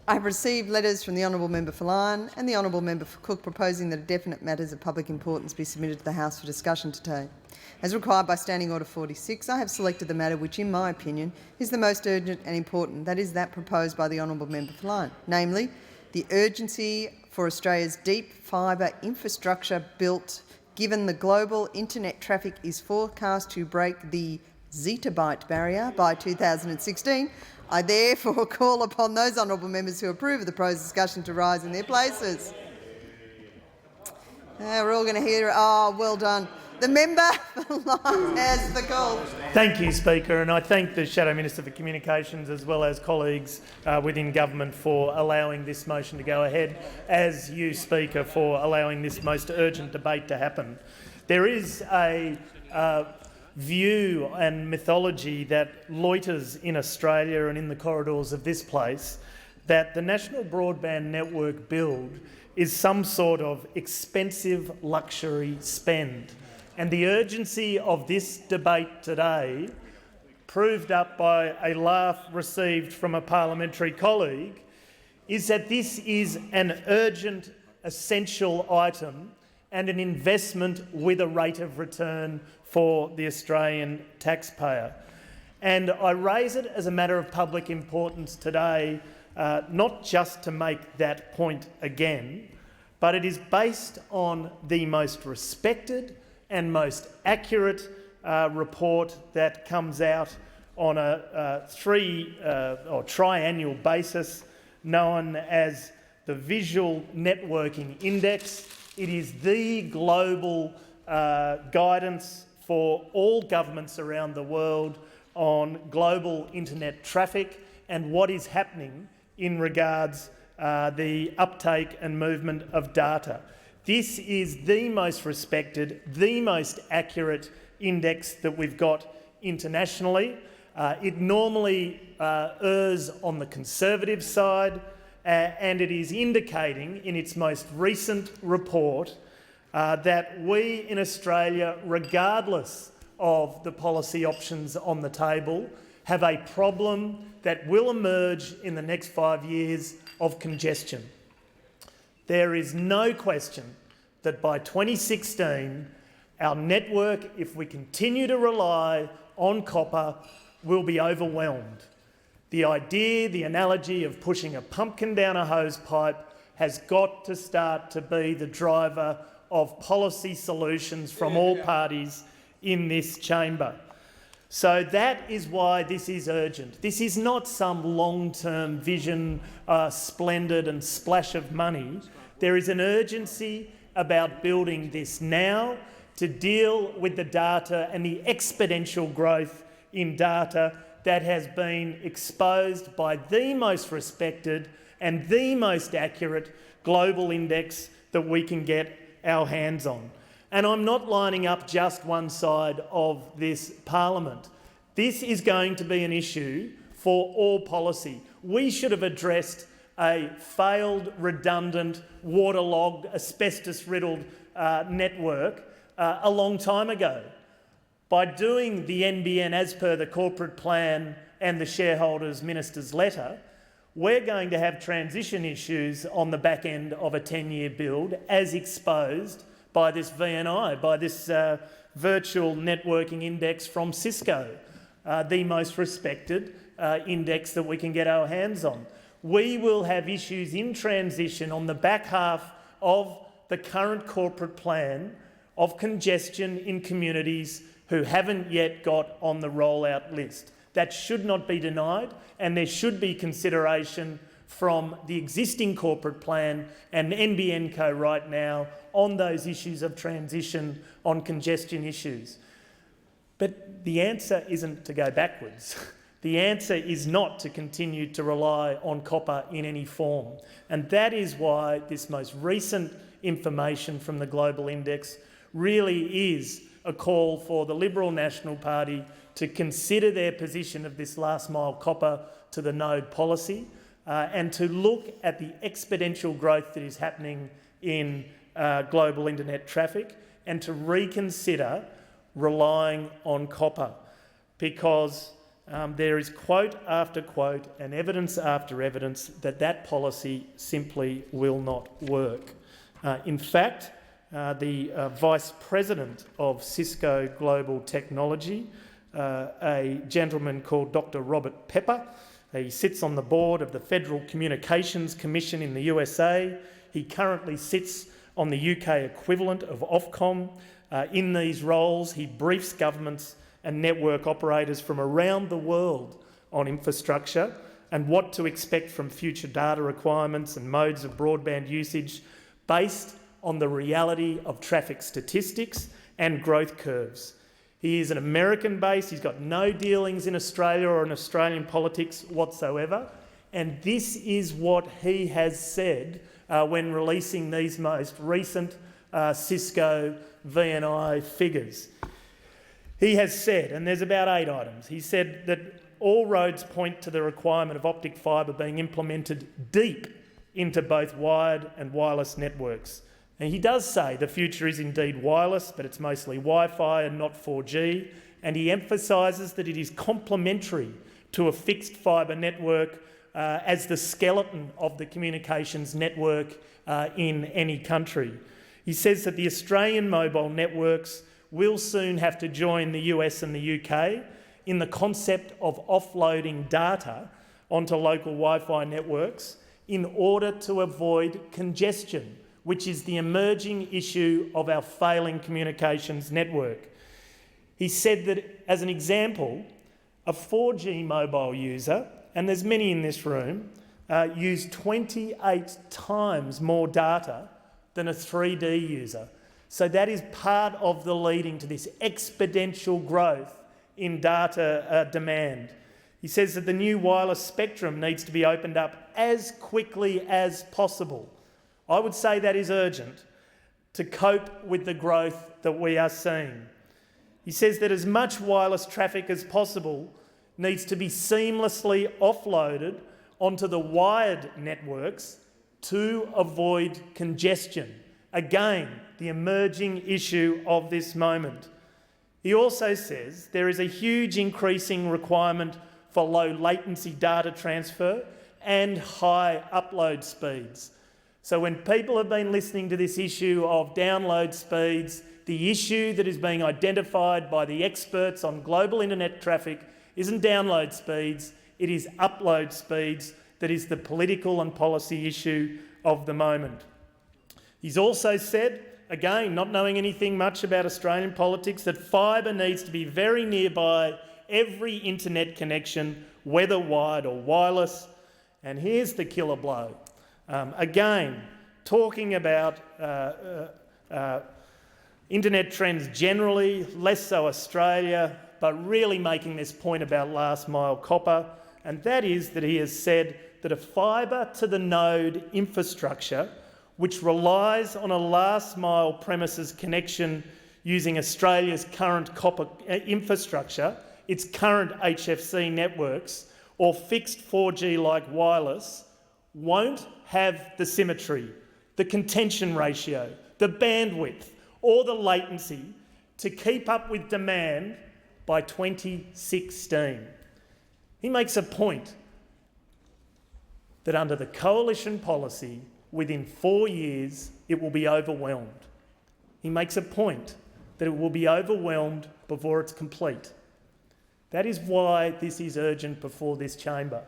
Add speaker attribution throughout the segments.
Speaker 1: I have received letters from the Honourable Member for Lyons and the Honourable Member for Cook proposing that definite matters of public importance be submitted to the House for discussion today. As required by Standing Order 46, I have selected the matter which, in my opinion, is the most urgent and important, that is that proposed by the Honourable Member for Lyons, namely the urgency for Australia's deep fibre infrastructure built, given the global internet traffic is forecast to break the zettabyte barrier by 2016. I therefore call upon those honourable members who approve of the proposed discussion to rise in their places. We're all going to hear it. Oh, well done. The member for Lyons has the call.
Speaker 2: Thank you, Speaker, and I thank the Shadow Minister for Communications as well as colleagues within government for allowing this motion to go ahead, as you, Speaker, for allowing this most urgent debate to happen. There is a view and mythology that loiters in Australia and in the corridors of this place that the National Broadband Network build is some sort of expensive luxury spend. And the urgency of this debate today, proved up by a laugh received from a parliamentary colleague, is that this is an urgent, essential item and an investment with a rate of return for the Australian taxpayer. And I raise it as a matter of public importance today, not just to make that point again, but it is based on the most respected and most accurate report that comes out on a triannual basis known as the Visual Networking Index. It is the global guidance for all governments around the world on global internet traffic and what is happening in regards the uptake and movement of data. This is the most respected, the most accurate index that we've got internationally. It normally errs on the conservative side, and it is indicating in its most recent report that we in Australia, regardless of the policy options on the table, have a problem that will emerge in the next 5 years of congestion. There is no question that by 2016, our network, if we continue to rely on copper, will be overwhelmed. The idea, the analogy of pushing a pumpkin down a hose pipe has got to start to be the driver of policy solutions from all parties in this chamber. So that is why this is urgent. This is not some long-term vision, splendid and splash of money. There is an urgency about building this now to deal with the data and the exponential growth in data that has been exposed by the most respected and the most accurate global index that we can get our hands on. And I'm not lining up just one side of this parliament. This is going to be an issue for all policy. We should have addressed a failed, redundant, waterlogged, asbestos-riddled network a long time ago. By doing the NBN as per the corporate plan and the shareholders' minister's letter, we're going to have transition issues on the back end of a 10-year build as exposed by this VNI, by this virtual networking index from Cisco, the most respected index that we can get our hands on. We will have issues in transition on the back half of the current corporate plan of congestion in communities who haven't yet got on the rollout list. That should not be denied, and there should be consideration from the existing corporate plan and NBN Co right now on those issues of transition on congestion issues. But the answer isn't to go backwards. The answer is not to continue to rely on copper in any form. And that is why this most recent information from the Global Index really is a call for the Liberal National Party to consider their position of this last mile copper to the node policy and to look at the exponential growth that is happening in global internet traffic and to reconsider relying on copper, because there is quote after quote and evidence after evidence that that policy simply will not work. In fact, the Vice President of Cisco Global Technology, a gentleman called Dr. Robert Pepper, he sits on the board of the Federal Communications Commission in the USA. He currently sits on the UK equivalent of Ofcom. In these roles, he briefs governments and network operators from around the world on infrastructure and what to expect from future data requirements and modes of broadband usage based on the reality of traffic statistics and growth curves. He is an American base, he's got no dealings in Australia or in Australian politics whatsoever, and this is what he has said when releasing these most recent Cisco VNI figures. He has said, and there's about 8 items, he said that all roads point to the requirement of optic fibre being implemented deep into both wired and wireless networks. And he does say the future is indeed wireless, but it's mostly Wi-Fi and not 4G, and he emphasises that it is complementary to a fixed fibre network as the skeleton of the communications network in any country. He says that the Australian mobile networks will soon have to join the US and the UK in the concept of offloading data onto local Wi-Fi networks in order to avoid congestion, which is the emerging issue of our failing communications network. He said that, as an example, a 4G mobile user, and there's many in this room, use 28 times more data than a 3D user. So that is part of the leading to this exponential growth in data demand. He says that the new wireless spectrum needs to be opened up as quickly as possible. I would say that is urgent to cope with the growth that we are seeing. He says that as much wireless traffic as possible needs to be seamlessly offloaded onto the wired networks to avoid congestion. Again, the emerging issue of this moment. He also says there is a huge increasing requirement for low latency data transfer and high upload speeds. So when people have been listening to this issue of download speeds, the issue that is being identified by the experts on global internet traffic isn't download speeds, it is upload speeds that is the political and policy issue of the moment. He's also said, again, not knowing anything much about Australian politics, that fibre needs to be very nearby every internet connection, whether wired or wireless. And here's the killer blow. Again, talking about internet trends generally, less so Australia, but really making this point about last mile copper, and that is that he has said that a fibre to the node infrastructure which relies on a last mile premises connection using Australia's current copper infrastructure, its current HFC networks, or fixed 4G like wireless, won't have the symmetry, the contention ratio, the bandwidth, or the latency to keep up with demand by 2016. He makes a point that under the coalition policy, within 4 years, it will be overwhelmed. He makes a point that it will be overwhelmed before it's complete. That is why this is urgent before this chamber.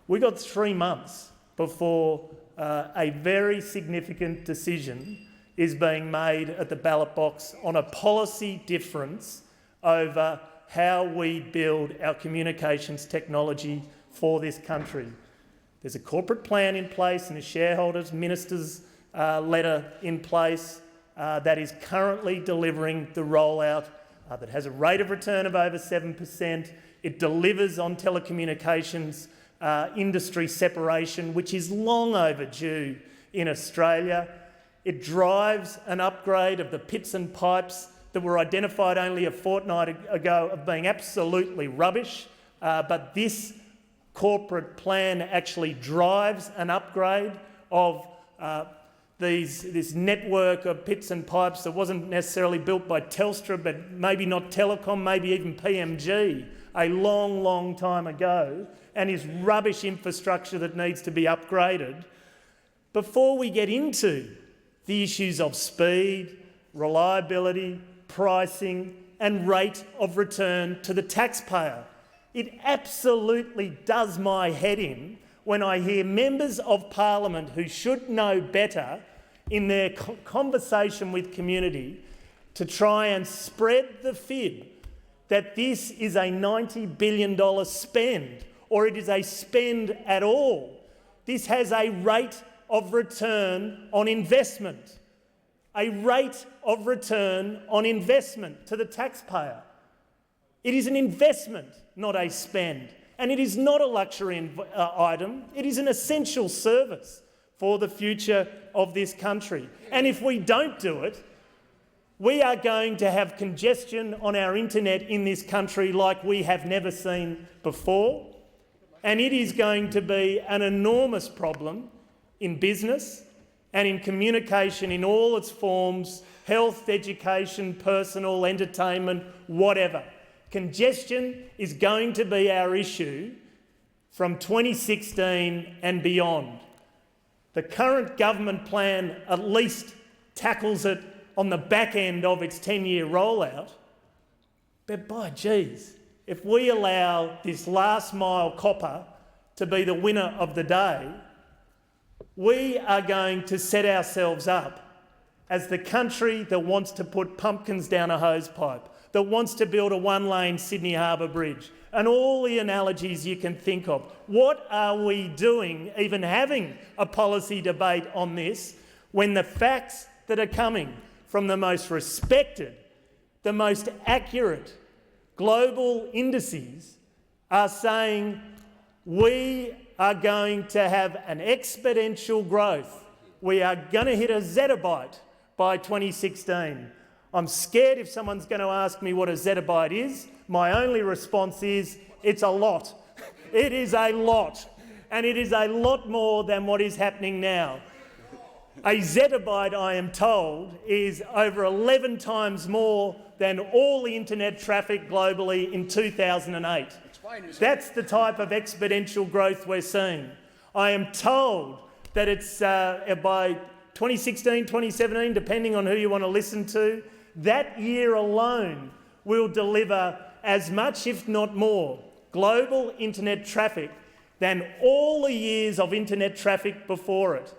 Speaker 2: We've got 3 months before a very significant decision is being made at the ballot box on a policy difference over how we build our communications technology for this country. There's a corporate plan in place and a shareholders' ministers' letter in place that is currently delivering the rollout that has a rate of return of over 7%. It delivers on telecommunications industry separation, which is long overdue in Australia. It drives an upgrade of the pits and pipes that were identified only a fortnight ago of being absolutely rubbish, but this corporate plan actually drives an upgrade of this network of pits and pipes that wasn't necessarily built by Telstra, but maybe not Telecom, maybe even PMG, a long, long time ago and is rubbish infrastructure that needs to be upgraded, before we get into the issues of speed, reliability, pricing and rate of return to the taxpayer. It absolutely does my head in when I hear members of parliament who should know better in their conversation with community to try and spread the fib that this is a $90 billion spend or it is a spend at all. This has a rate of return on investment. A rate of return on investment to the taxpayer. It is an investment, not a spend. And it is not a luxury item, it is an essential service for the future of this country. And if we don't do it, we are going to have congestion on our internet in this country like we have never seen before. And it is going to be an enormous problem in business and in communication in all its forms, health, education, personal, entertainment, whatever. Congestion is going to be our issue from 2016 and beyond. The current government plan at least tackles it on the back end of its 10-year rollout. But by geez, if we allow this last mile copper to be the winner of the day, we are going to set ourselves up as the country that wants to put pumpkins down a hosepipe, that wants to build a one-lane Sydney Harbour Bridge, and all the analogies you can think of. What are we doing even having a policy debate on this when the facts that are coming from the most respected, the most accurate global indices are saying we are going to have an exponential growth. We are going to hit a zettabyte by 2016. I'm scared if someone's going to ask me what a zettabyte is. My only response is, it's a lot. It is a lot. And it is a lot more than what is happening now. A zettabyte, I am told, is over 11 times more than all the internet traffic globally in 2008. That's the type of exponential growth we're seeing. I am told that it's by 2016, 2017, depending on who you want to listen to, that year alone will deliver as much, if not more, global internet traffic than all the years of internet traffic before it.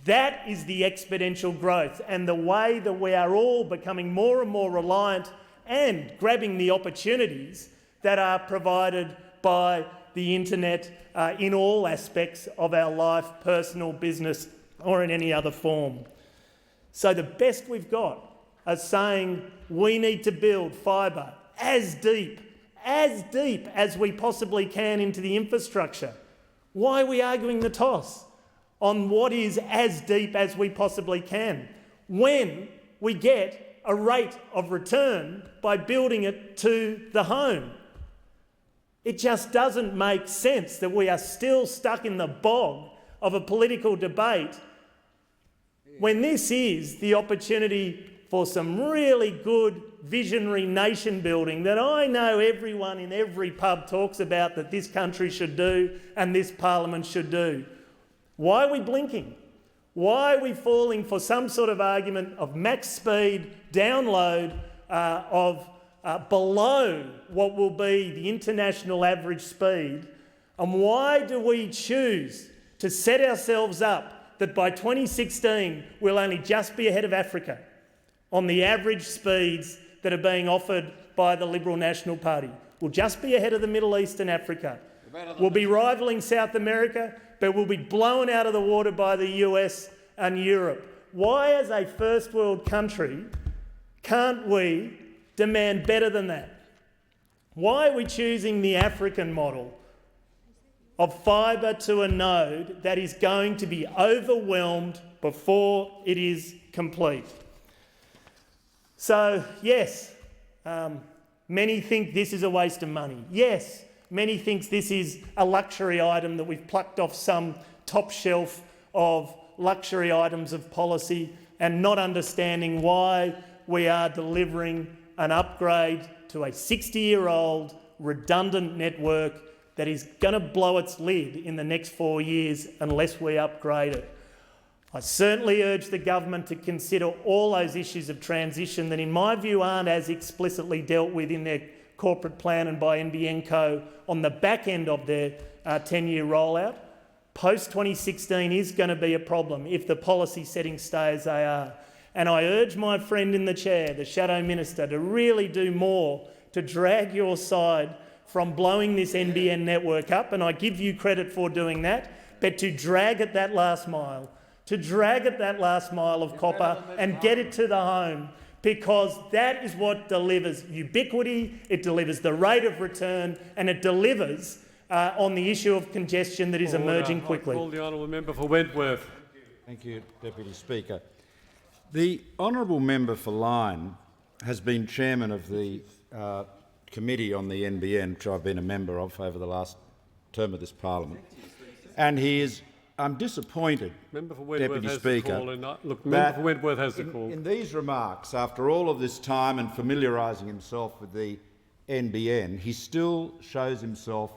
Speaker 2: That is the exponential growth and the way that we are all becoming more and more reliant and grabbing the opportunities that are provided by the internet in all aspects of our life, personal, business, or in any other form. So the best we've got is saying we need to build fibre as deep as we possibly can into the infrastructure. Why are we arguing the toss on what is as deep as we possibly can when we get a rate of return by building it to the home? It just doesn't make sense that we are still stuck in the bog of a political debate when this is the opportunity for some really good visionary nation building that I know everyone in every pub talks about that this country should do and this parliament should do. Why are we blinking? Why are we falling for some sort of argument of max speed download of below what will be the international average speed? And why do we choose to set ourselves up that by 2016 we'll only just be ahead of Africa on the average speeds that are being offered by the Liberal National Party? We'll just be ahead of the Middle East and Africa. We'll be rivalling South America, but we'll be blown out of the water by the US and Europe. Why, as a first world country, can't we demand better than that? Why are we choosing the African model of fibre to a node that is going to be overwhelmed before it is complete? So, yes, many think this is a waste of money. Yes, many think this is a luxury item that we've plucked off some top shelf of luxury items of policy and not understanding why we are delivering an upgrade to a 60-year-old redundant network that is going to blow its lid in the next 4 years unless we upgrade it. I certainly urge the government to consider all those issues of transition that, in my view, aren't as explicitly dealt with in their corporate plan and by NBN Co on the back end of their 10-year rollout. Post-2016 is going to be a problem if the policy settings stay as they are. And I urge my friend in the chair, the Shadow Minister, to really do more to drag your side from blowing this NBN network up, and I give you credit for doing that, but to drag at that last mile, of copper and get it to the home, because that is what delivers ubiquity, it delivers the rate of return, and it delivers on the issue of congestion that is emerging quickly.
Speaker 3: I call the honourable member for Wentworth.
Speaker 4: Thank you, Deputy Speaker. The honourable member for Lyne has been chairman of the committee on the NBN, which I've been a member of over the last term of this parliament, and he is. I'm disappointed, Deputy Speaker,
Speaker 3: Member for Wentworth has the call.
Speaker 4: In these remarks, after all of this time and familiarising himself with the NBN, he still shows himself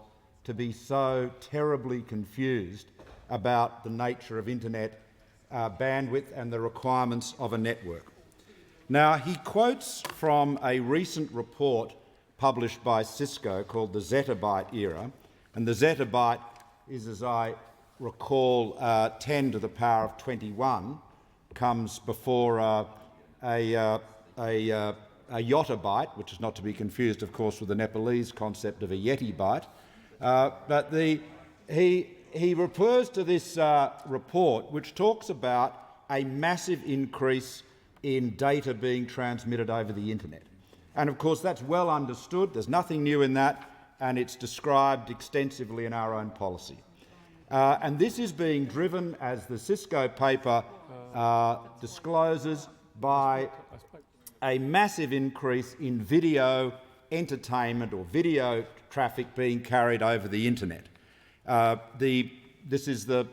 Speaker 4: to be so terribly confused about the nature of internet bandwidth and the requirements of a network. Now, he quotes from a recent report published by Cisco called the Zettabyte Era, and the zettabyte is, as I recall, 10 to the power of 21, comes before a yottabyte, which is not to be confused, of course, with the Nepalese concept of a yeti byte. But he refers to this report, which talks about a massive increase in data being transmitted over the internet. And of course that's well understood, there's nothing new in that, and it's described extensively in our own policy. And this is being driven, as the Cisco paper discloses, by a massive increase in video entertainment or video traffic being carried over the internet. This is the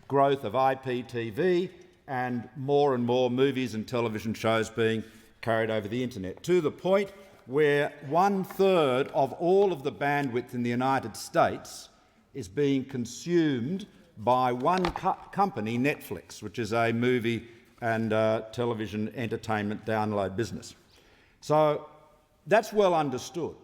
Speaker 4: growth of IPTV and more movies and television shows being carried over the internet, to the point where 1/3 of all of the bandwidth in the United States is being consumed by one company, Netflix, which is a movie and television entertainment download business. So that's well understood.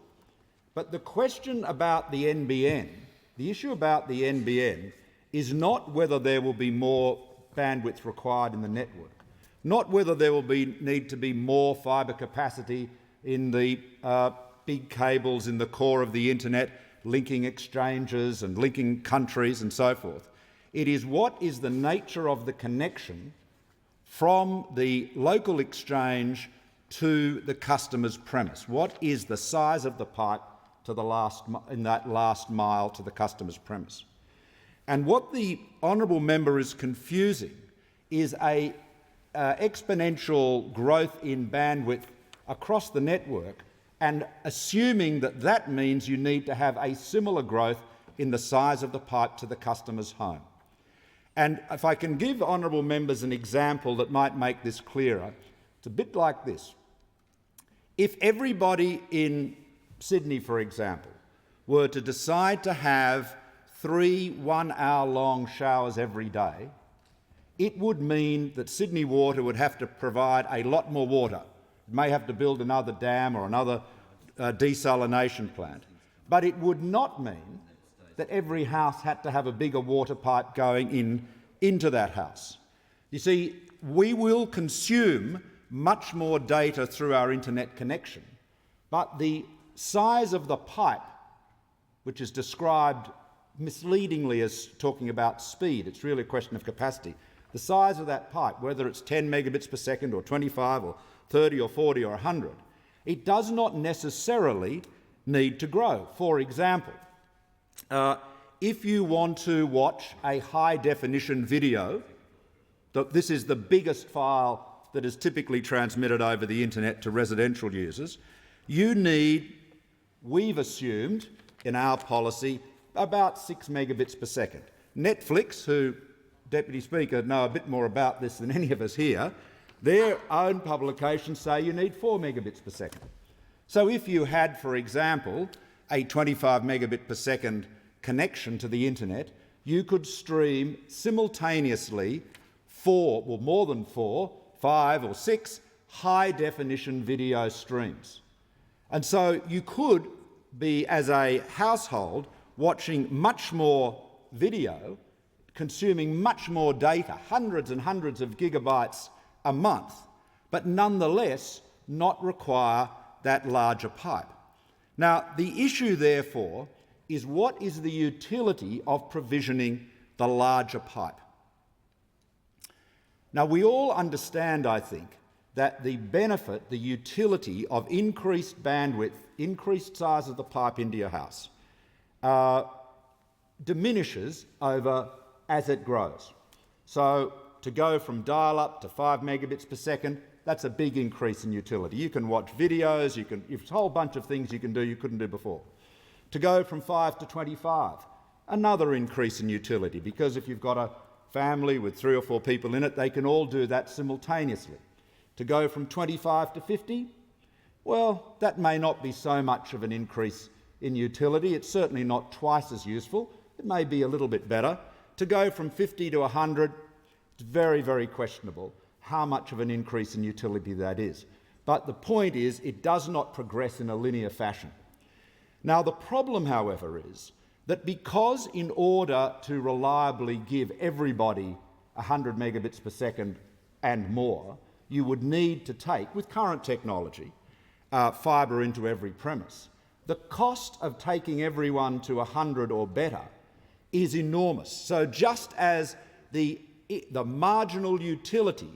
Speaker 4: But the question about the NBN, the issue about the NBN, is not whether there will be more bandwidth required in the network, not whether there will need to be more fibre capacity in the big cables in the core of the internet, linking exchanges and linking countries and so forth. It is what is the nature of the connection from the local exchange to the customer's premise. What is the size of the pipe to in that last mile to the customer's premise? And what the honourable member is confusing is a exponential growth in bandwidth across the network, and assuming that that means you need to have a similar growth in the size of the pipe to the customer's home. And if I can give honourable members an example that might make this clearer, it's a bit like this. If everybody in Sydney, for example, were to decide to have 3 one-hour-long showers every day, it would mean that Sydney Water would have to provide a lot more water. It may have to build another dam or another desalination plant. But it would not mean that every house had to have a bigger water pipe going into that house. You see, we will consume much more data through our internet connection, but the size of the pipe, which is described misleadingly as talking about speed, it's really a question of capacity. The size of that pipe, whether it's 10 megabits per second or 25 or 30 or 40 or 100, it does not necessarily need to grow. For example, if you want to watch a high-definition video, this is the biggest file that is typically transmitted over the internet to residential users, you need, we've assumed in our policy, about 6 megabits per second. Netflix, who, Deputy Speaker, know a bit more about this than any of us here, their own publications say you need 4 megabits per second. So if you had, for example, a 25 megabit per second connection to the internet, you could stream simultaneously more than 4, 5 or 6 high-definition video streams. And so you could be, as a household, watching much more video, consuming much more data, hundreds and hundreds of gigabytes a month, but nonetheless not require that larger pipe. Now, the issue, therefore, is what is the utility of provisioning the larger pipe? Now, we all understand, I think, that the benefit, the utility of increased bandwidth, increased size of the pipe into your house, diminishes as it grows. So to go from dial-up to 5 megabits per second, that's a big increase in utility. You can watch videos, there's a whole bunch of things you can do you couldn't do before. To go from 5 to 25, another increase in utility, because if you've got a family with 3 or 4 people in it, they can all do that simultaneously. To go from 25 to 50, well, that may not be so much of an increase in utility. It's certainly not twice as useful. It may be a little bit better. To go from 50 to 100, it's very, very questionable how much of an increase in utility that is. But the point is, it does not progress in a linear fashion. Now, the problem, however, is that because in order to reliably give everybody 100 megabits per second and more, you would need to take, with current technology, fibre into every premise. The cost of taking everyone to 100 or better is enormous. So just as the marginal utility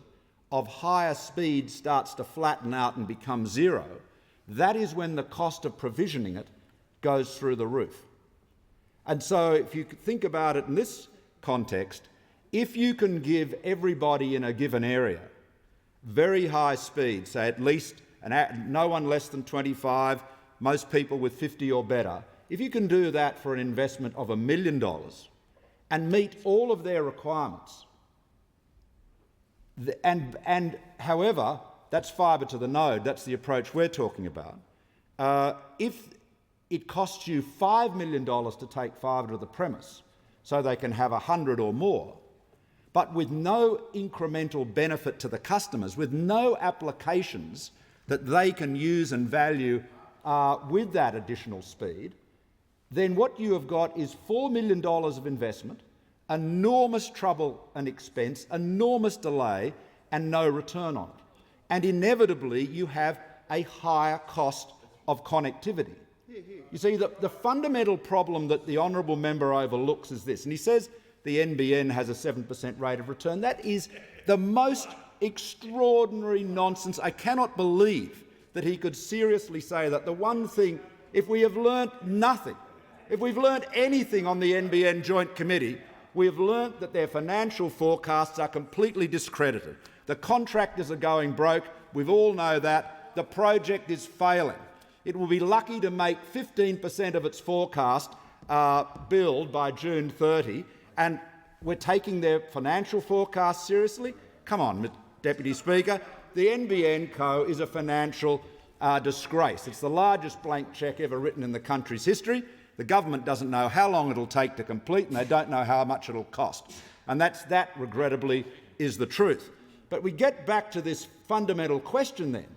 Speaker 4: of higher speed starts to flatten out and become zero, that is when the cost of provisioning it goes through the roof. And so if you think about it in this context, if you can give everybody in a given area very high speed, say at least no one less than 25, most people with 50 or better, if you can do that for an investment of $1 million and meet all of their requirements, and however, that's fibre to the node, that's the approach we're talking about. If it costs you $5 million to take fibre to the premise so they can have 100 or more, but with no incremental benefit to the customers, with no applications that they can use and value with that additional speed, then what you have got is $4 million of investment, enormous trouble and expense, enormous delay, and no return on it. And inevitably, you have a higher cost of connectivity. You see, the fundamental problem that the honourable member overlooks is this, and he says the NBN has a 7% rate of return. That is the most extraordinary nonsense. I cannot believe that he could seriously say that. The one thing, if we have learnt nothing, if we've learnt anything on the NBN Joint Committee, we have learnt that their financial forecasts are completely discredited. The contractors are going broke. We all know that. The project is failing. It will be lucky to make 15% of its forecast build by June 30, and we're taking their financial forecast seriously? Come on, Deputy Speaker. The NBN Co is a financial disgrace. It's the largest blank cheque ever written in the country's history. The government doesn't know how long it'll take to complete, and they don't know how much it'll cost. And that, regrettably, is the truth. But we get back to this fundamental question then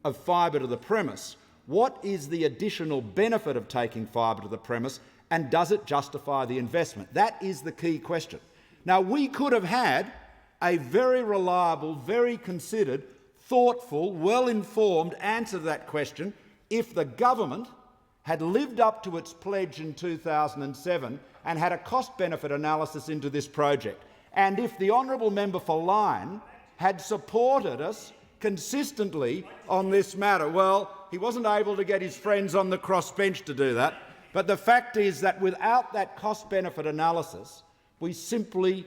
Speaker 4: of fibre to the premise. What is the additional benefit of taking fibre to the premise, and does it justify the investment? That is the key question. Now, we could have had a very reliable, very considered, thoughtful, well-informed answer to that question if the government had lived up to its pledge in 2007 and had a cost-benefit analysis into this project, and if the honourable member for Lyne had supported us consistently on this matter. Well, he wasn't able to get his friends on the crossbench to do that, but the fact is that without that cost-benefit analysis, we simply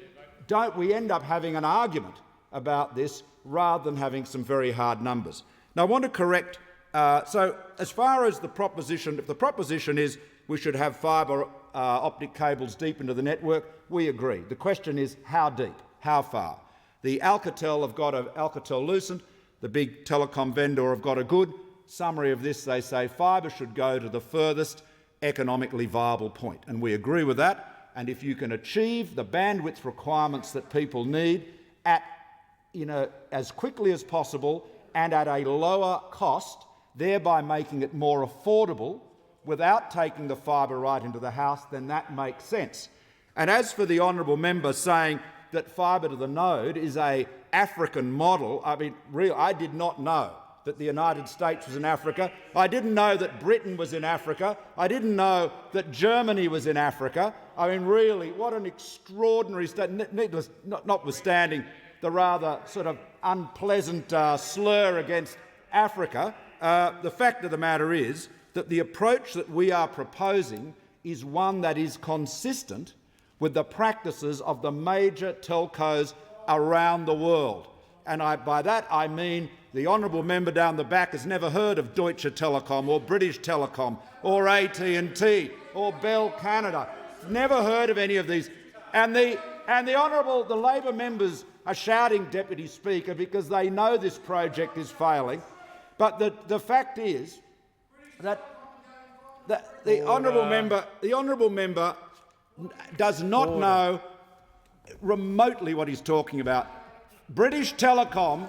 Speaker 4: end up having an argument about this rather than having some very hard numbers. Now, I want to correct, so as far as the proposition, if the proposition is we should have fibre optic cables deep into the network, we agree. The question is how deep, how far? The Alcatel have got Alcatel-Lucent, the big telecom vendor, have got a good summary of this. They say fibre should go to the furthest economically viable point, and we agree with that. And if you can achieve the bandwidth requirements that people need at, as quickly as possible and at a lower cost, thereby making it more affordable without taking the fibre right into the house, then that makes sense. And as for the honourable member saying that fibre to the node is an African model, I mean, I did not know that the United States was in Africa. I didn't know that Britain was in Africa. I didn't know that Germany was in Africa. I mean, really, what an extraordinary statement, notwithstanding the rather sort of unpleasant slur against Africa. The fact of the matter is that the approach that we are proposing is one that is consistent with the practices of the major telcos around the world. And by that I mean the honourable member down the back has never heard of Deutsche Telekom or British Telecom or AT&T or Bell Canada. Never heard of any of these. And the Labor members are shouting, Deputy Speaker, because they know this project is failing. But the fact is that the honourable member does not know remotely what he's talking about. British Telecom,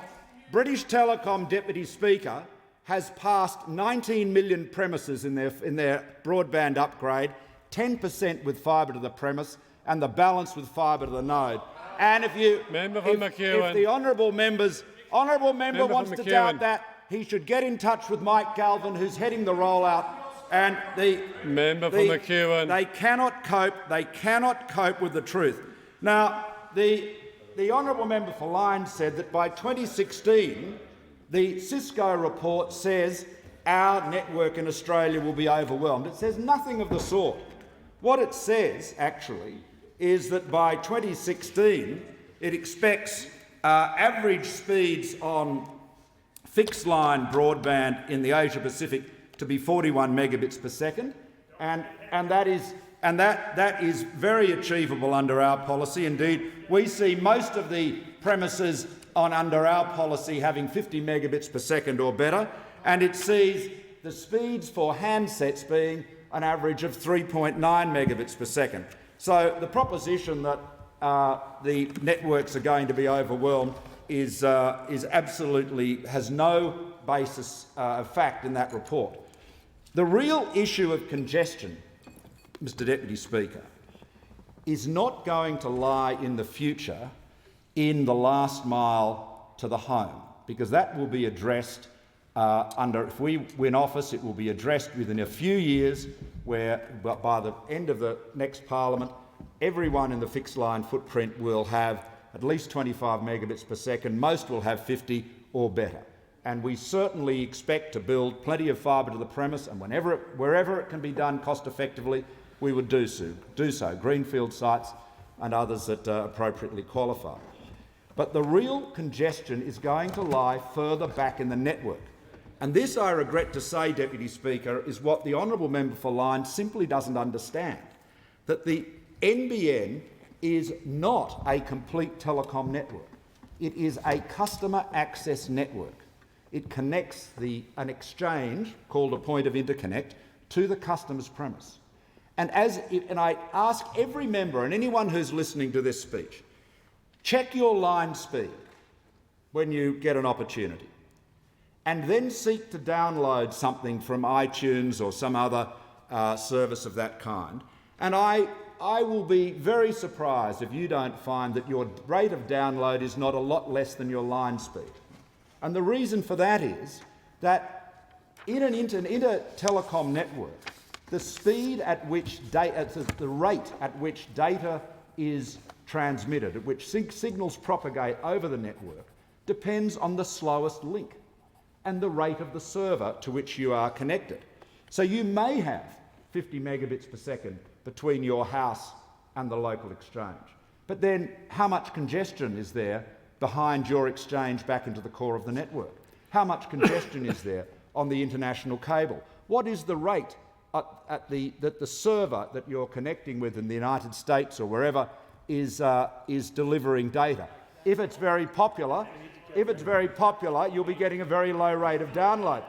Speaker 4: Deputy Speaker, has passed 19 million premises in their broadband upgrade, 10% with fibre to the premise and the balance with fibre to the node. And if the honourable member wants to doubt that, he should get in touch with Mike Galvin, who's heading the rollout. And they cannot cope with the truth. Now, the honourable member for Lyons said that by 2016, the Cisco report says our network in Australia will be overwhelmed. It says nothing of the sort. What it says, actually, is that by 2016, it expects average speeds on fixed-line broadband in the Asia-Pacific to be 41 megabits per second, and that is very achievable under our policy. Indeed, we see most of the premises under our policy having 50 megabits per second or better, and it sees the speeds for handsets being an average of 3.9 megabits per second. So the proposition that the networks are going to be overwhelmed is absolutely has no basis of fact in that report. The real issue of congestion, Mr Deputy Speaker, is not going to lie in the future in the last mile to the home, because that will be addressed if we win office, it will be addressed within a few years, where by the end of the next parliament, everyone in the fixed line footprint will have at least 25 megabits per second. Most will have 50 or better. And we certainly expect to build plenty of fibre to the premise, and wherever it can be done cost effectively, we would do so, greenfield sites and others that appropriately qualify. But the real congestion is going to lie further back in the network. And this, I regret to say, Deputy Speaker, is what the honourable member for Lyons simply doesn't understand, that the NBN is not a complete telecom network. It is a customer access network. It connects an exchange, called a point of interconnect, to the customer's premise. And I ask every member and anyone who's listening to this speech, check your line speed when you get an opportunity, and then seek to download something from iTunes or some other service of that kind. And I will be very surprised if you don't find that your rate of download is not a lot less than your line speed. And the reason for that is that in an inter-telecom network, the speed at which the rate at which data is transmitted, at which signals propagate over the network, depends on the slowest link and the rate of the server to which you are connected. So you may have 50 megabits per second between your house and the local exchange. But then how much congestion is there behind your exchange back into the core of the network? How much congestion is there on the international cable? What is the rate that the server that you're connecting with in the United States or wherever is delivering data? If it's very popular, you'll be getting a very low rate of download.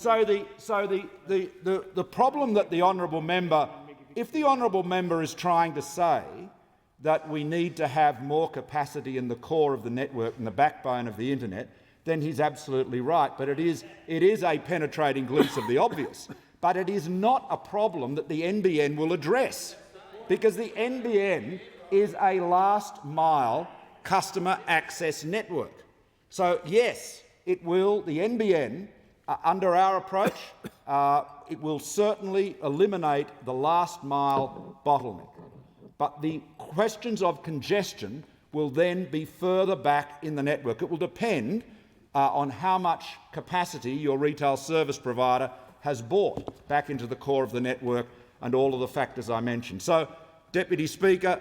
Speaker 4: the problem that the honourable member, if the honourable member is trying to say that we need to have more capacity in the core of the network and the backbone of the internet, then he's absolutely right. But it is a penetrating glimpse of the obvious. But it is not a problem that the NBN will address, because the NBN is a last-mile customer access network. So yes, it will. The NBN, under our approach, it will certainly eliminate the last-mile bottleneck. But the questions of congestion will then be further back in the network. It will depend on how much capacity your retail service provider has bought back into the core of the network and all of the factors I mentioned. So, Deputy Speaker,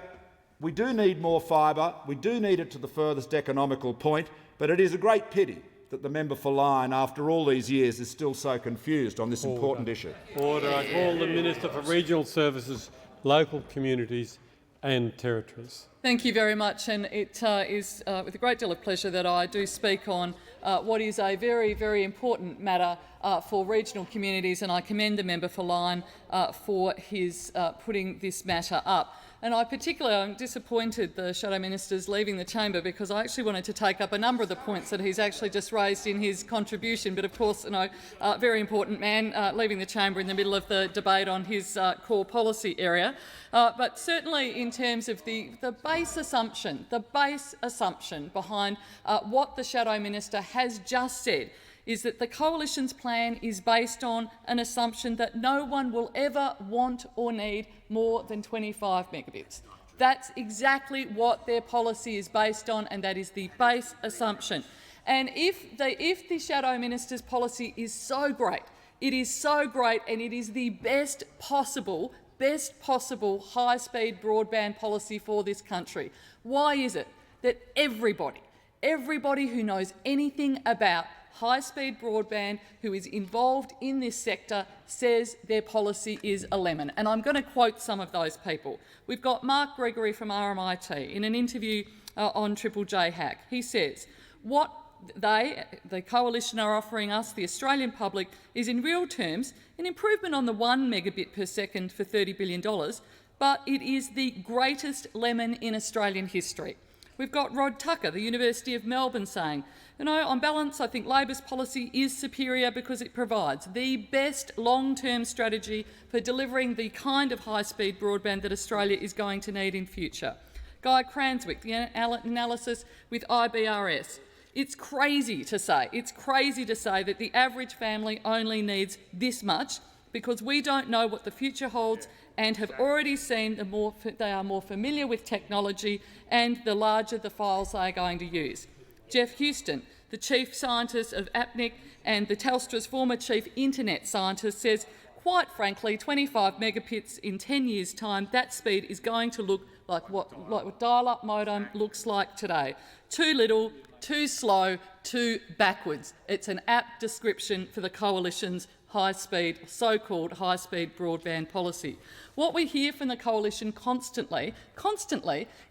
Speaker 4: we do need more fibre. We do need it to the furthest economical point, but it is a great pity that the member for Lyne, after all these years, is still so confused on this important issue.
Speaker 3: Order. I call the Minister for Regional Services, Local Communities and Territories.
Speaker 5: Thank you very much, and it is with a great deal of pleasure that I do speak on what is a very, very important matter for regional communities, and I commend the member for Lyne for his putting this matter up. And I'm disappointed the Shadow Minister's leaving the chamber, because I actually wanted to take up a number of the points that he's actually just raised in his contribution. But of course, very important man leaving the chamber in the middle of the debate on his core policy area. But certainly in terms of the base assumption behind what the Shadow Minister has just said, is that the Coalition's plan is based on an assumption that no one will ever want or need more than 25 megabits. That's exactly what their policy is based on, and that is the base assumption. And if the Shadow Minister's policy is so great, it is so great, and it is the best possible high-speed broadband policy for this country, why is it that everybody who knows anything about high-speed broadband, who is involved in this sector, says their policy is a lemon? And I'm going to quote some of those people. We've got Mark Gregory from RMIT in an interview on Triple J Hack. He says, what the Coalition are offering us, the Australian public, is in real terms an improvement on the 1 megabit per second for $30 billion, but it is the greatest lemon in Australian history. We've got Rod Tucker, the University of Melbourne, saying, on balance, I think Labor's policy is superior because it provides the best long-term strategy for delivering the kind of high-speed broadband that Australia is going to need in future. Guy Cranswick, the analysis with IBRS. It's crazy to say that the average family only needs this much, because we don't know what the future holds and have already seen they are more familiar with technology, and the larger the files they are going to use. Jeff Houston, the chief scientist of APNIC and the Telstra's former chief internet scientist, says, quite frankly, 25 megabits in 10 years' time, that speed is going to look like what dial-up modem looks like today. Too little, too slow, too backwards. It's an apt description for the Coalition's so-called high-speed broadband policy. What we hear from the Coalition constantly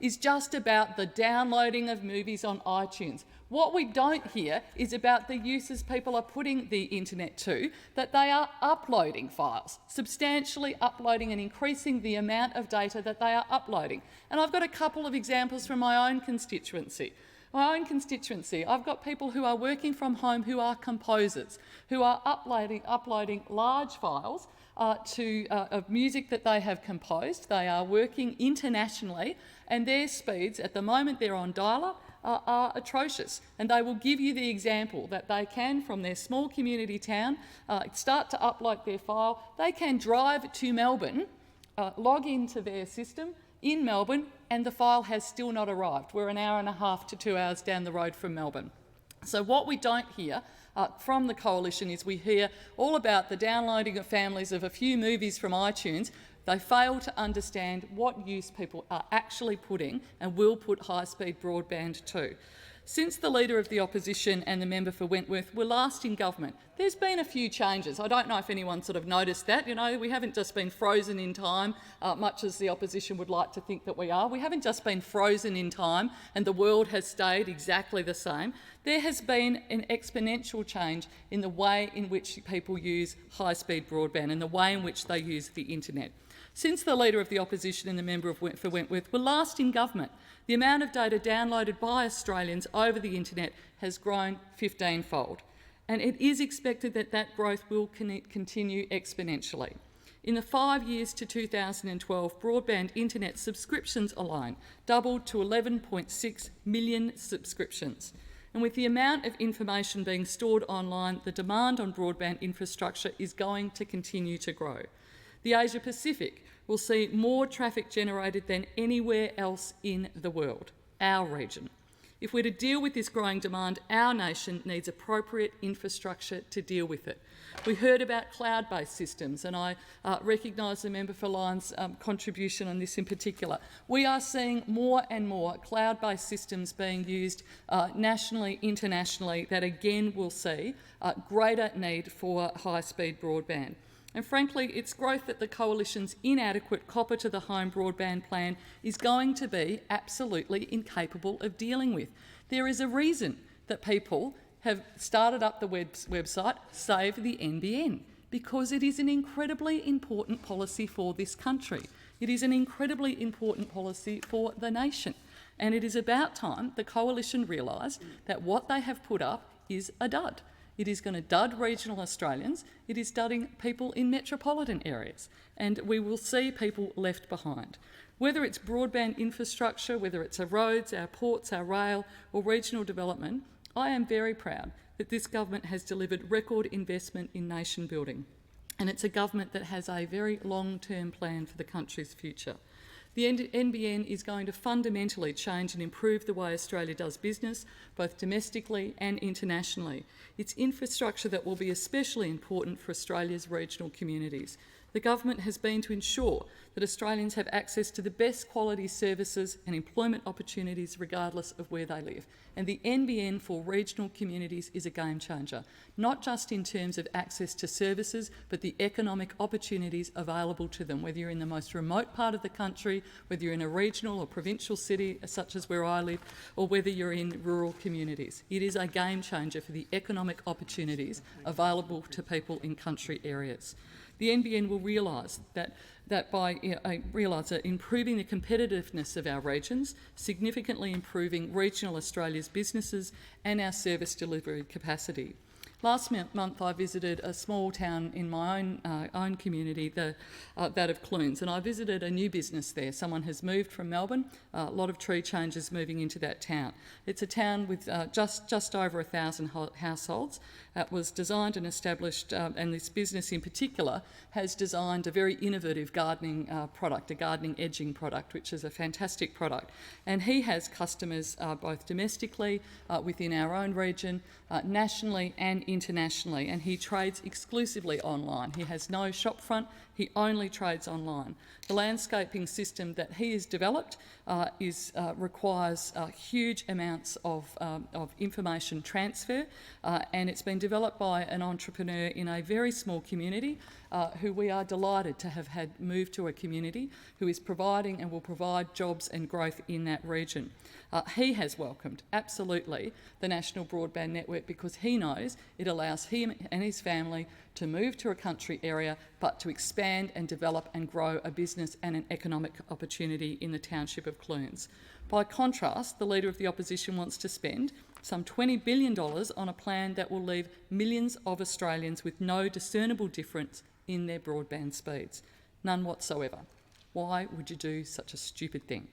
Speaker 5: is just about the downloading of movies on iTunes. What we don't hear is about the uses people are putting the internet to, that they are uploading files, substantially uploading and increasing the amount of data that they are uploading. And I've got a couple of examples from my own constituency. I've got people who are working from home who are composers, who are uploading large files of music that they have composed. They are working internationally, and their speeds, at the moment they're on dial-up, are atrocious. And they will give you the example that they can, from their small community town, start to upload their file. They can drive to Melbourne, log into their system in Melbourne, and the file has still not arrived. We're an hour and a half to 2 hours down the road from Melbourne. So what we don't hear from the Coalition is we hear all about the downloading of families of a few movies from iTunes. They fail to understand what use people are actually putting and will put high-speed broadband to. Since the Leader of the Opposition and the member for Wentworth were last in government, there's been a few changes. I don't know if anyone sort of noticed that. You know, we haven't just been frozen in time, much as the opposition would like to think that we are. We haven't just been frozen in time and the world has stayed exactly the same. There has been an exponential change in the way in which people use high-speed broadband and the way in which they use the internet. Since the Leader of the Opposition and the member for Wentworth were last in government, the amount of data downloaded by Australians over the internet has grown 15-fold, and it is expected that that growth will continue exponentially. In the 5 years to 2012, broadband internet subscriptions alone doubled to 11.6 million subscriptions. And with the amount of information being stored online, the demand on broadband infrastructure is going to continue to grow. The Asia-Pacific will see more traffic generated than anywhere else in the world, our region. If we're to deal with this growing demand, our nation needs appropriate infrastructure to deal with it. We heard about cloud-based systems, and I recognise the member for Lyon's contribution on this in particular. We are seeing more and more cloud-based systems being used nationally, internationally, that again will see greater need for high-speed broadband. And frankly, it's growth that the Coalition's inadequate copper-to-the-home broadband plan is going to be absolutely incapable of dealing with. There is a reason that people have started up the website Save the NBN, because it is an incredibly important policy for this country. It is an incredibly important policy for the nation. And it is about time the Coalition realised that what they have put up is a dud. It is going to dud regional Australians. It is dudding people in metropolitan areas, and we will see people left behind. Whether it's broadband infrastructure, whether it's our roads, our ports, our rail or regional development, I am very proud that this government has delivered record investment in nation building, and it's a government that has a very long-term plan for the country's future. The NBN is going to fundamentally change and improve the way Australia does business, both domestically and internationally. It's infrastructure that will be especially important for Australia's regional communities. The government has been to ensure that Australians have access to the best quality services and employment opportunities regardless of where they live. And the NBN for regional communities is a game changer, not just in terms of access to services, but the economic opportunities available to them, whether you're in the most remote part of the country, whether you're in a regional or provincial city such as where I live, or whether you're in rural communities. It is a game changer for the economic opportunities available to people in country areas. The NBN will realise that by improving the competitiveness of our regions, significantly improving regional Australia's businesses and our service delivery capacity. Last month I visited a small town in my own community, that of Clunes, and I visited a new business there. Someone has moved from Melbourne, a lot of tree changes moving into that town. It's a town with just over 1,000 households. It was designed and established, and this business in particular has designed a very innovative gardening product, a gardening edging product, which is a fantastic product. And he has customers both domestically, within our own region, nationally and internationally, and he trades exclusively online. He has no shopfront, he only trades online. The landscaping system that he has developed requires huge amounts of information transfer, and it's been developed by an entrepreneur in a very small community who we are delighted to have had move to a community who is providing and will provide jobs and growth in that region. He has welcomed, absolutely, the National Broadband Network because he knows it allows him and his family to move to a country area but to expand and develop and grow a business and an economic opportunity in the township of Clunes. By contrast, the Leader of the Opposition wants to spend some $20 billion on a plan that will leave millions of Australians with no discernible difference in their broadband speeds. None whatsoever. Why would you do such a stupid thing?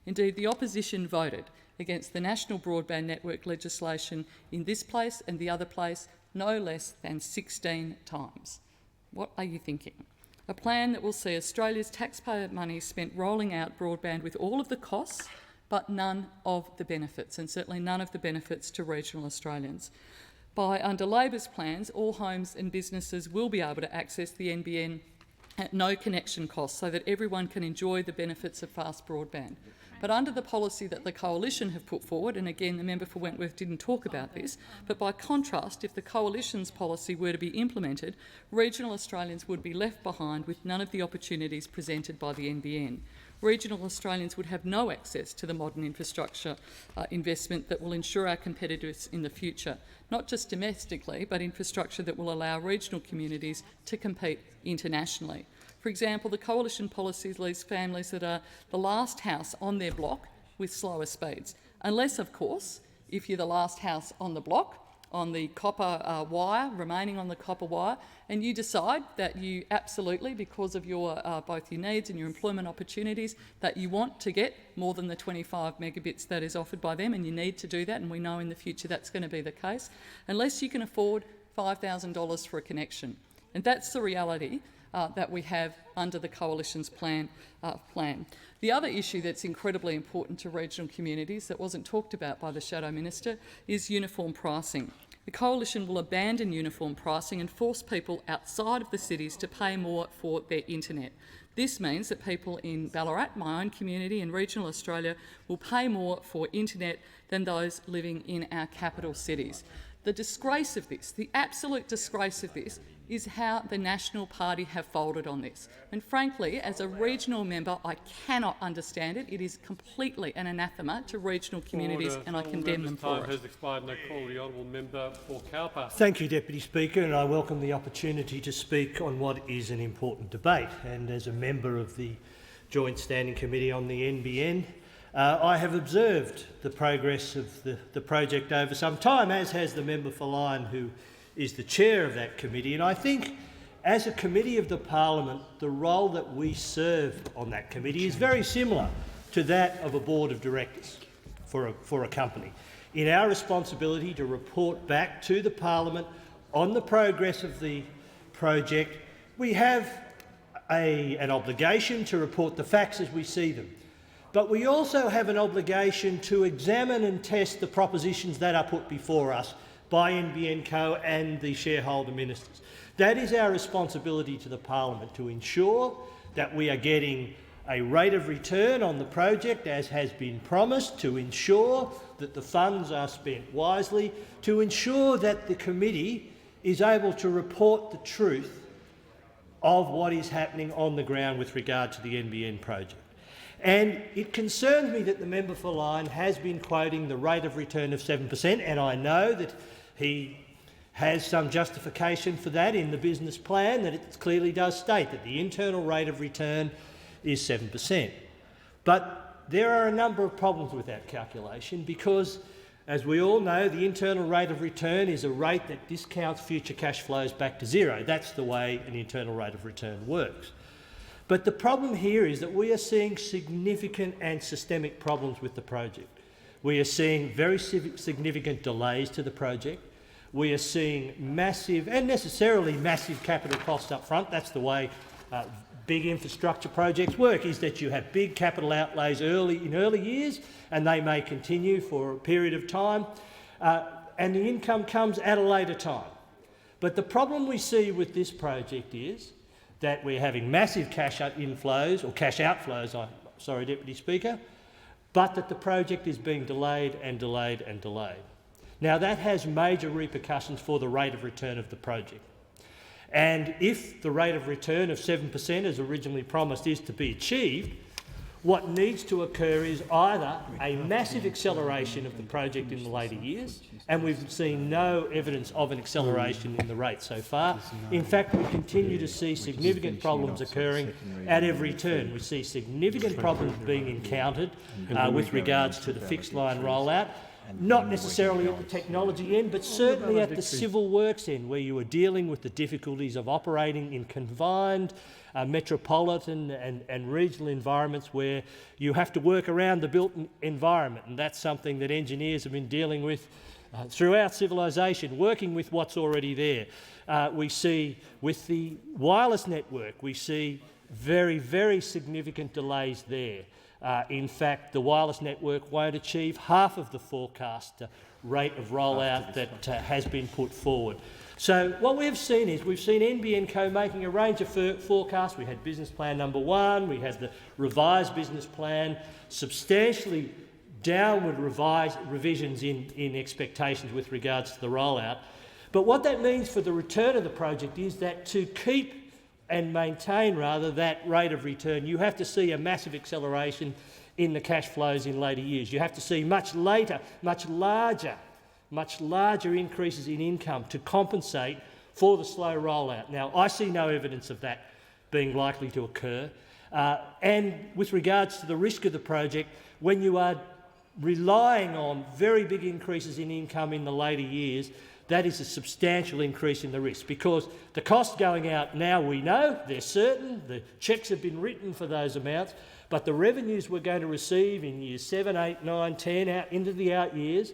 Speaker 5: Indeed, the opposition voted against the National Broadband Network legislation in this place and the other place no less than 16 times. What are you thinking? A plan that will see Australia's taxpayer money spent rolling out broadband with all of the costs but none of the benefits, and certainly none of the benefits to regional Australians. Under Labor's plans, all homes and businesses will be able to access the NBN at no connection cost so that everyone can enjoy the benefits of fast broadband. But under the policy that the Coalition have put forward, and again the member for Wentworth didn't talk about this, but by contrast, if the Coalition's policy were to be implemented, regional Australians would be left behind with none of the opportunities presented by the NBN. Regional Australians would have no access to the modern infrastructure investment that will ensure our competitiveness in the future, not just domestically, but infrastructure that will allow regional communities to compete internationally. For example, the Coalition policies leaves families that are the last house on their block with slower speeds, unless, of course, if you're the last house on the block, on the copper wire, remaining on the copper wire, and you decide that you absolutely, because of your both your needs and your employment opportunities, that you want to get more than the 25 megabits that is offered by them, and you need to do that, and we know in the future that's going to be the case, unless you can afford $5,000 for a connection. And that's the reality that we have under the Coalition's plan. The other issue that's incredibly important to regional communities that wasn't talked about by the Shadow Minister is uniform pricing. The Coalition will abandon uniform pricing and force people outside of the cities to pay more for their internet. This means that people in Ballarat, my own community, and regional Australia will pay more for internet than those living in our capital cities. The disgrace of this, the absolute disgrace of this, is how the National Party have folded on this. And frankly, as a regional member, I cannot understand it. It is completely an anathema to regional communities, and I condemn them for it.
Speaker 3: Time has expired, and I call the honourable member for Cowper.
Speaker 6: Thank you, Deputy Speaker, and I welcome the opportunity to speak on what is an important debate. And as a member of the Joint Standing Committee on the NBN, I have observed the progress of the project over some time, as has the member for Lyne, who is the chair of that committee. And I think as a committee of the Parliament, the role that we serve on that committee is very similar to that of a board of directors for a company, in our responsibility to report back to the Parliament on the progress of the project. We have an obligation to report the facts as we see them, but we also have an obligation to examine and test the propositions that are put before us by NBN Co and the shareholder ministers. That is our responsibility to the Parliament, to ensure that we are getting a rate of return on the project as has been promised, to ensure that the funds are spent wisely, to ensure that the committee is able to report the truth of what is happening on the ground with regard to the NBN project. And it concerns me that the member for Lyne has been quoting the rate of return of 7%, and I know that he has some justification for that in the business plan, that it clearly does state that the internal rate of return is 7%. But there are a number of problems with that calculation because, as we all know, the internal rate of return is a rate that discounts future cash flows back to zero. That's the way an internal rate of return works. But the problem here is that we are seeing significant and systemic problems with the project. We are seeing very significant delays to the project. We are seeing massive, and necessarily massive, capital costs up front. That's the way big infrastructure projects work, is that you have big capital outlays in early years, and they may continue for a period of time, and the income comes at a later time. But the problem we see with this project is that we're having massive cash inflows, or cash outflows, Deputy Speaker, but that the project is being delayed and delayed and delayed. Now, that has major repercussions for the rate of return of the project. And if the rate of return of 7%, as originally promised, is to be achieved, what needs to occur is either a massive acceleration of the project in the later years, and we've seen no evidence of an acceleration in the rate so far. In fact, we continue to see significant problems occurring at every turn. We see significant problems being encountered with regards to the fixed line rollout, not necessarily at the technology end, but certainly at the civil works end, where you are dealing with the difficulties of operating in confined metropolitan and regional environments where you have to work around the built environment, and that's something that engineers have been dealing with throughout civilisation, working with what's already there. We see with the wireless network, we see very, very significant delays there. In fact, the wireless network won't achieve half of the forecast rate of rollout that has been put forward. So what we've seen is we've seen NBN Co making a range of forecasts. We had business plan number 1, we had the revised business plan, substantially downward revisions in expectations with regards to the rollout. But what that means for the return of the project is that to keep and maintain, rather, that rate of return, you have to see a massive acceleration in the cash flows in later years. You have to see much larger increases in income to compensate for the slow rollout. Now, I see no evidence of that being likely to occur. And with regards to the risk of the project, when you are relying on very big increases in income in the later years, that is a substantial increase in the risk, because the costs going out now, we know, they're certain, the cheques have been written for those amounts, but the revenues we're going to receive in years 7, 8, 9, 10, out into the out years,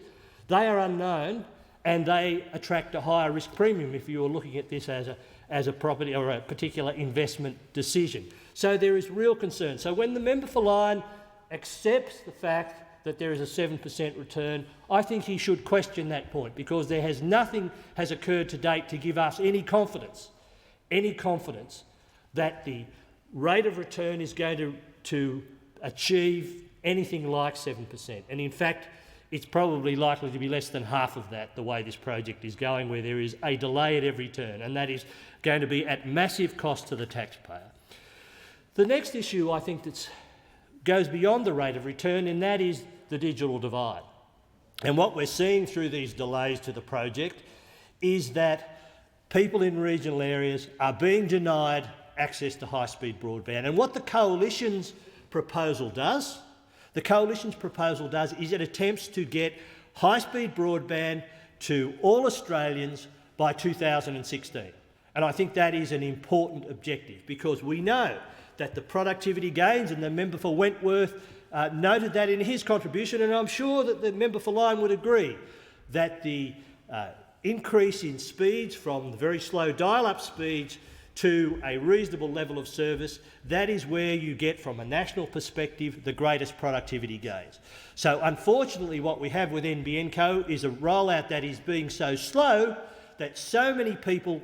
Speaker 6: they are unknown, and they attract a higher risk premium if you're looking at this as a property or a particular investment decision. So there is real concern. So when the member for Lyne accepts the fact that there is a 7% return, I think he should question that point, because nothing has occurred to date to give us any confidence that the rate of return is going to achieve anything like 7%. And in fact, it's probably likely to be less than half of that, the way this project is going, where there is a delay at every turn, and that is going to be at massive cost to the taxpayer. The next issue, I think, that goes beyond the rate of return, and that is the digital divide. And what we're seeing through these delays to the project is that people in regional areas are being denied access to high-speed broadband. And what the Coalition's proposal does is it attempts to get high-speed broadband to all Australians by 2016. And I think that is an important objective, because we know that the productivity gains, and the member for Wentworth noted that in his contribution, and I'm sure that the member for Lyne would agree, that the increase in speeds from the very slow dial-up speeds to a reasonable level of service, that is where you get, from a national perspective, the greatest productivity gains. So unfortunately what we have with NBN Co is a rollout that is being so slow that so many people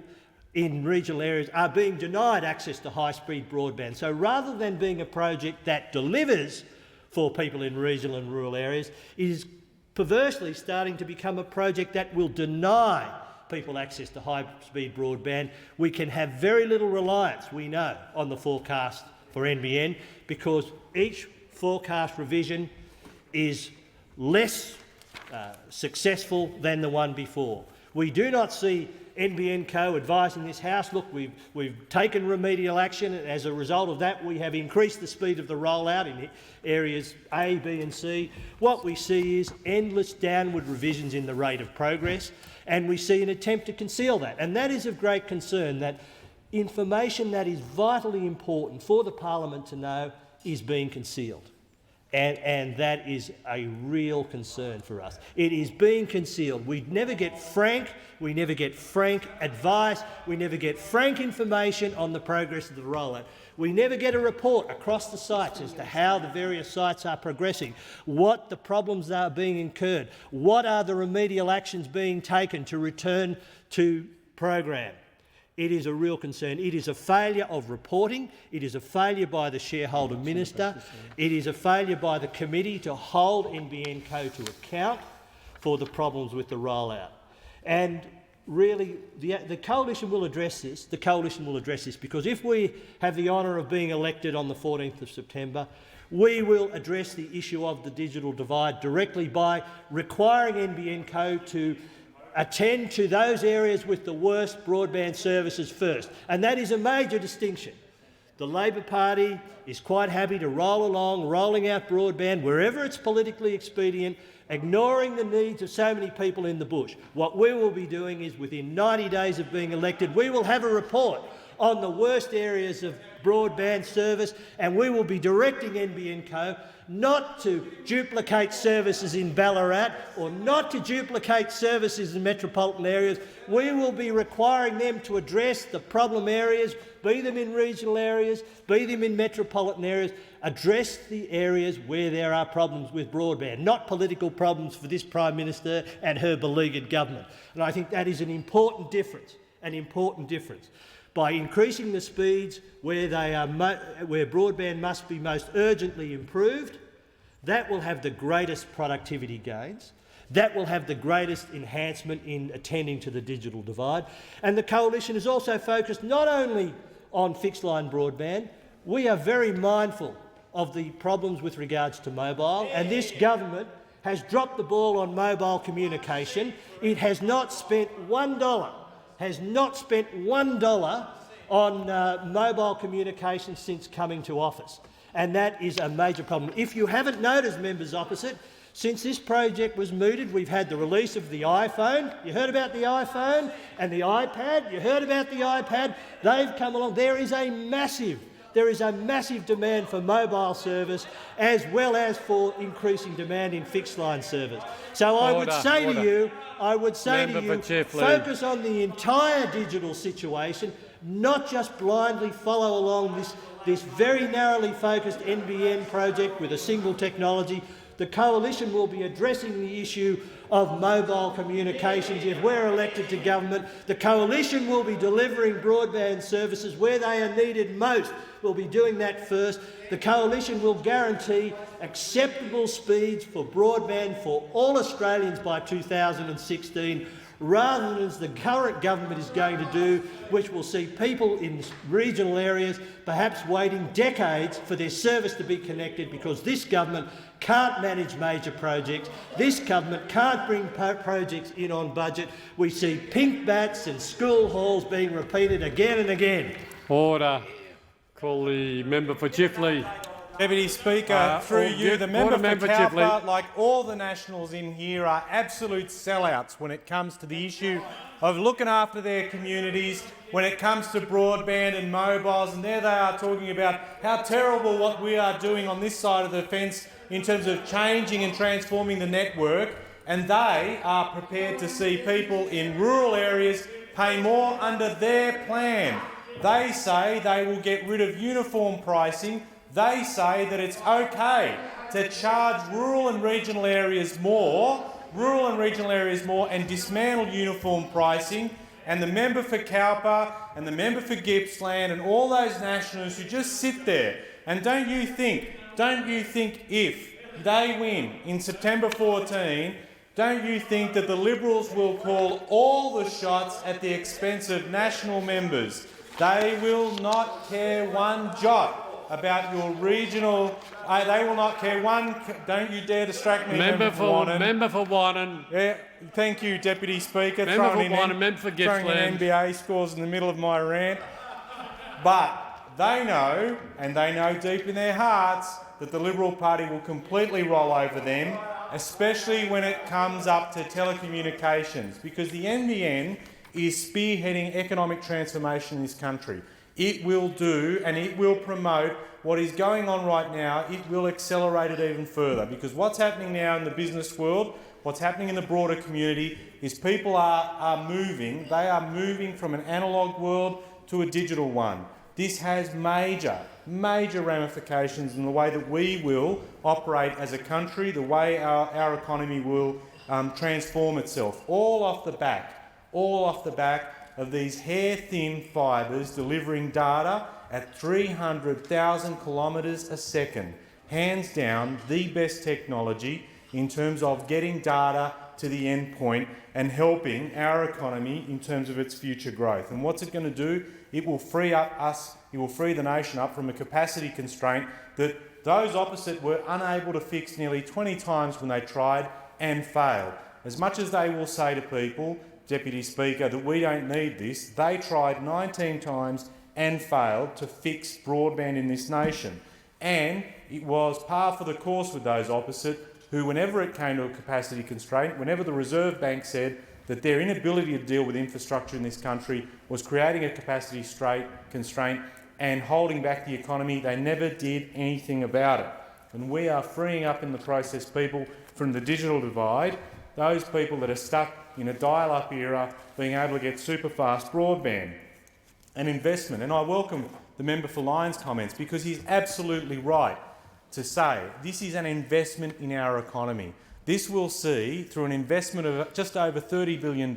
Speaker 6: in regional areas are being denied access to high-speed broadband. So rather than being a project that delivers for people in regional and rural areas, it is perversely starting to become a project that will deny people access to high-speed broadband. We can have very little reliance, we know, on the forecast for NBN, because each forecast revision is less successful than the one before. We do not see NBN Co advising this House, look, we've taken remedial action, and as a result of that we have increased the speed of the rollout in areas A, B and C. What we see is endless downward revisions in the rate of progress, and we see an attempt to conceal that. And that is of great concern, that information that is vitally important for the Parliament to know is being concealed. And that is a real concern for us. It is being concealed. We never get frank advice, we never get frank information on the progress of the rollout. We never get a report across the sites as to how the various sites are progressing, what the problems are being incurred, what are the remedial actions being taken to return to program. It is a real concern. It is a failure of reporting. It is a failure by the shareholder minister. It is a failure by the committee to hold NBN Co to account for the problems with the rollout. And really, the Coalition will address this. The Coalition will address this, because if we have the honour of being elected on the 14th of September, we will address the issue of the digital divide directly by requiring NBN Co to attend to those areas with the worst broadband services first. And that is a major distinction. The Labor Party is quite happy to roll along, rolling out broadband wherever it's politically expedient, ignoring the needs of so many people in the bush. What we will be doing is, within 90 days of being elected, we will have a report on the worst areas of broadband service, and we will be directing NBN Co not to duplicate services in Ballarat or not to duplicate services in metropolitan areas. We will be requiring them to address the problem areas, be them in regional areas, be them in metropolitan areas, address the areas where there are problems with broadband, not political problems for this Prime Minister and her beleaguered government. And I think that is an important difference, By increasing the speeds where broadband must be most urgently improved, that will have the greatest productivity gains. That will have the greatest enhancement in attending to the digital divide. And the Coalition is also focused not only on fixed-line broadband. We are very mindful of the problems with regards to mobile, and this government has dropped the ball on mobile communication. It has not spent $1 on mobile communication since coming to office, and that is a major problem. If you haven't noticed, members opposite, since this project was mooted, we've had the release of the iPhone. You heard about the iPhone and the iPad. You heard about the iPad. They've come along. There is a massive demand for mobile service as well as for increasing demand in fixed-line service. So I would say to you, focus on the entire digital situation, not just blindly follow along this very narrowly focused NBN project with a single technology. The Coalition will be addressing the issue of mobile communications if we're elected to government. The Coalition will be delivering broadband services where they are needed most. We'll be doing that first. The Coalition will guarantee acceptable speeds for broadband for all Australians by 2016, rather than as the current government is going to do, which will see people in regional areas perhaps waiting decades for their service to be connected because this government can't manage major projects. This government can't bring projects in on budget. We see pink bats and school halls being repeated again and again.
Speaker 3: Order. Call the member for Chifley.
Speaker 7: Deputy Speaker, through you, the member for Cowper, like all the Nationals in here, are absolute sellouts when it comes to the issue of looking after their communities, when it comes to broadband and mobiles, and there they are talking about how terrible what we are doing on this side of the fence in terms of changing and transforming the network, and they are prepared to see people in rural areas pay more under their plan. They say they will get rid of uniform pricing. They say that it's okay to charge rural and regional areas more and dismantle uniform pricing. And the member for Cowper and the member for Gippsland and all those Nationals who just sit there, and don't you think if they win in September 14, don't you think that the Liberals will call all the shots at the expense of National members? They will not care one jot about your regional. They will not care one. Don't you dare distract me, Member for
Speaker 3: Wannon.
Speaker 7: Yeah, thank you, Deputy Speaker.
Speaker 3: Member for Wannon. Member for Gippsland.
Speaker 7: Throwing in NBA scores in the middle of my rant. But they know, and they know deep in their hearts, that the Liberal Party will completely roll over them, especially when it comes up to telecommunications, because the NBN is spearheading economic transformation in this country. It will do and it will promote what is going on right now. It will accelerate it even further, because what's happening now in the business world, what's happening in the broader community, is people are moving. They are moving from an analogue world to a digital one. This has major ramifications in the way that we will operate as a country, the way our economy will transform itself, all off the back of these hair-thin fibres delivering data at 300,000 kilometres a second. Hands down, the best technology in terms of getting data to the end point and helping our economy in terms of its future growth. And what's it going to do? It will free up us, it will free the nation up from a capacity constraint that those opposite were unable to fix nearly 20 times when they tried and failed. As much as they will say to people, Deputy Speaker, that we don't need this, they tried 19 times and failed to fix broadband in this nation. And it was par for the course with those opposite who, whenever it came to a capacity constraint, whenever the Reserve Bank said that their inability to deal with infrastructure in this country was creating a capacity constraint and holding back the economy. They never did anything about it. And we are freeing up in the process people from the digital divide, those people that are stuck in a dial-up era being able to get super fast broadband and investment. And I welcome the member for Lyon's comments, because he's absolutely right to say this is an investment in our economy. This will see, through an investment of just over $30 billion,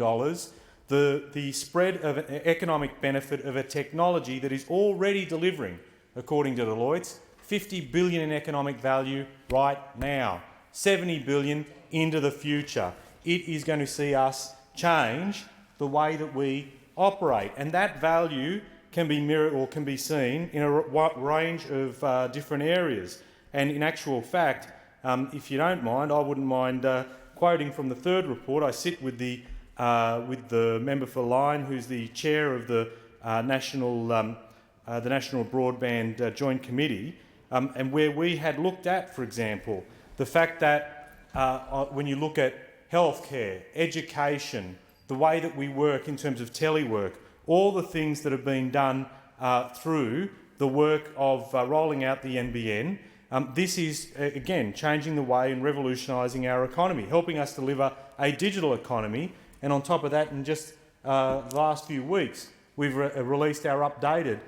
Speaker 7: the spread of an economic benefit of a technology that is already delivering, according to Deloitte, $50 billion in economic value right now, $70 billion into the future. It is going to see us change the way that we operate, and that value can be mirrored or can be seen in a range of different areas. And in actual fact, if you don't mind, I wouldn't mind quoting from the third report. I sit with the member for Lyon, who's the chair of the National Broadband Joint Committee, and where we had looked at, for example, the fact that when you look at healthcare, education, the way that we work in terms of telework, all the things that have been done through the work of rolling out the NBN, this is, again, changing the way and revolutionising our economy, helping us deliver a digital economy. And on top of that, in just the last few weeks, we've released our updated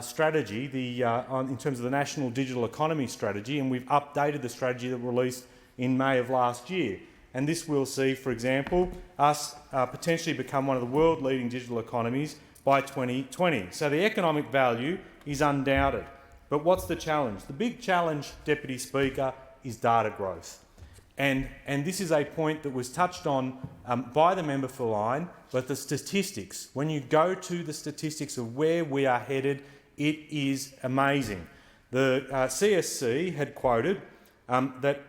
Speaker 7: strategy in terms of the National Digital Economy Strategy, and we've updated the strategy that was released in May of last year. And this will see, for example, us potentially become one of the world-leading digital economies by 2020. So the economic value is undoubted. But what's the challenge? The big challenge, Deputy Speaker, is data growth. And this is a point that was touched on by the member for Lyon, but the statistics, when you go to the statistics of where we are headed, it is amazing. The CSC had quoted that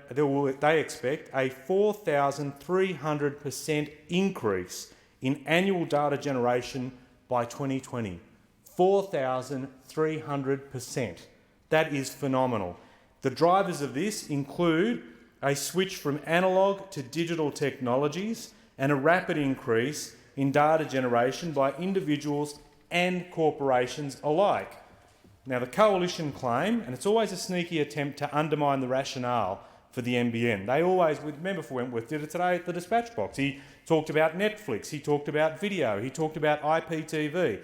Speaker 7: they expect a 4,300% increase in annual data generation by 2020. 4,300%. That is phenomenal. The drivers of this include a switch from analogue to digital technologies and a rapid increase in data generation by individuals and corporations alike. Now, the Coalition claim, and it's always a sneaky attempt to undermine the rationale for the NBN. They always, member for Wentworth did it today at the dispatch box. He talked about Netflix, he talked about video, he talked about IPTV.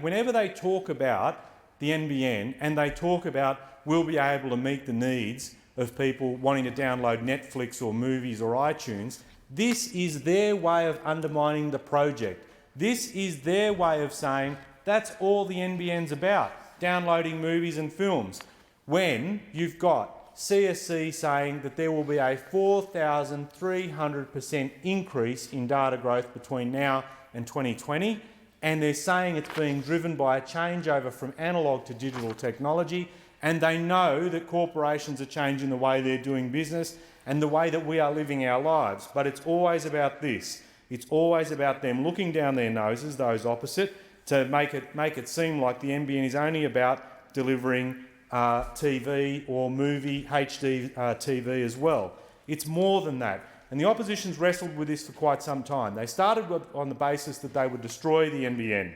Speaker 7: Whenever they talk about the NBN and they talk about we'll be able to meet the needs of people wanting to download Netflix or movies or iTunes, this is their way of undermining the project. This is their way of saying that's all the NBN's about, downloading movies and films, when you've got CSC saying that there will be a 4,300% increase in data growth between now and 2020, and they're saying it's being driven by a changeover from analogue to digital technology, and they know that corporations are changing the way they're doing business and the way that we are living our lives. But it's always about this. It's always about them looking down their noses, those opposite, to make it seem like the NBN is only about delivering TV or movie HD TV as well. It's more than that. And the opposition's wrestled with this for quite some time. They started on the basis that they would destroy the NBN.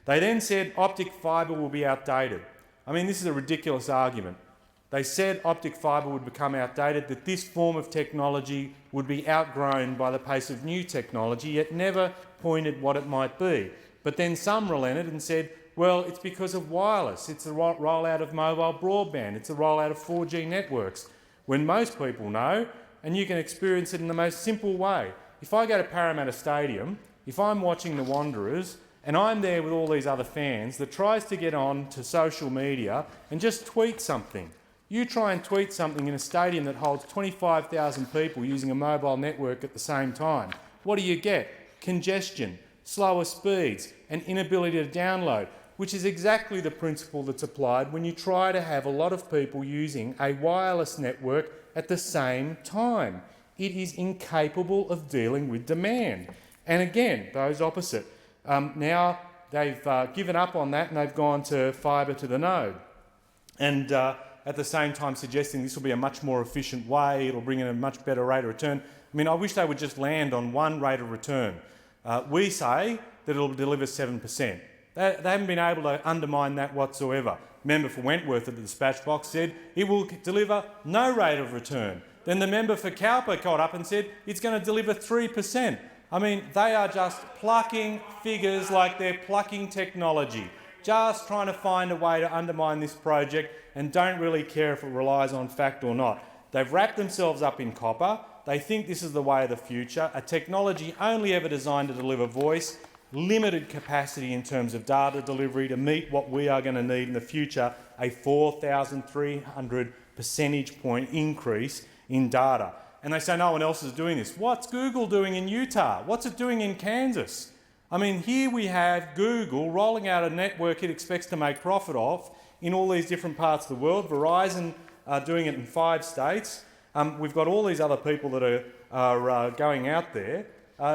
Speaker 7: They then said optic fibre will be outdated. I mean, this is a ridiculous argument. They said optic fibre would become outdated, that this form of technology would be outgrown by the pace of new technology, yet never pointed what it might be. But then some relented and said, well, it's because of wireless. It's the rollout of mobile broadband. It's the rollout of 4G networks. When most people know, and you can experience it in the most simple way. If I go to Parramatta Stadium, if I'm watching the Wanderers and I'm there with all these other fans that tries to get on to social media and just tweet something. You try and tweet something in a stadium that holds 25,000 people using a mobile network at the same time. What do you get? Congestion, slower speeds, and inability to download, which is exactly the principle that's applied when you try to have a lot of people using a wireless network at the same time. It is incapable of dealing with demand. And again, those opposite. Now they've given up on that and they've gone to fibre to the node. And at the same time suggesting this will be a much more efficient way, it'll bring in a much better rate of return. I mean, I wish they would just land on one rate of return. We say that it'll deliver 7%. They haven't been able to undermine that whatsoever. Member for Wentworth at the dispatch box said it will deliver no rate of return. Then the member for Cowper got up and said it's going to deliver 3%. I mean, they are just plucking figures like they're plucking technology, just trying to find a way to undermine this project and don't really care if it relies on fact or not. They've wrapped themselves up in copper. They think this is the way of the future, a technology only ever designed to deliver voice, limited capacity in terms of data delivery to meet what we are going to need in the future, a 4,300 percentage point increase in data. And they say no one else is doing this. What's Google doing in Utah? What's it doing in Kansas? I mean, here we have Google rolling out a network it expects to make profit off in all these different parts of the world. Verizon are doing it in 5 states. We've got all these other people that are going out there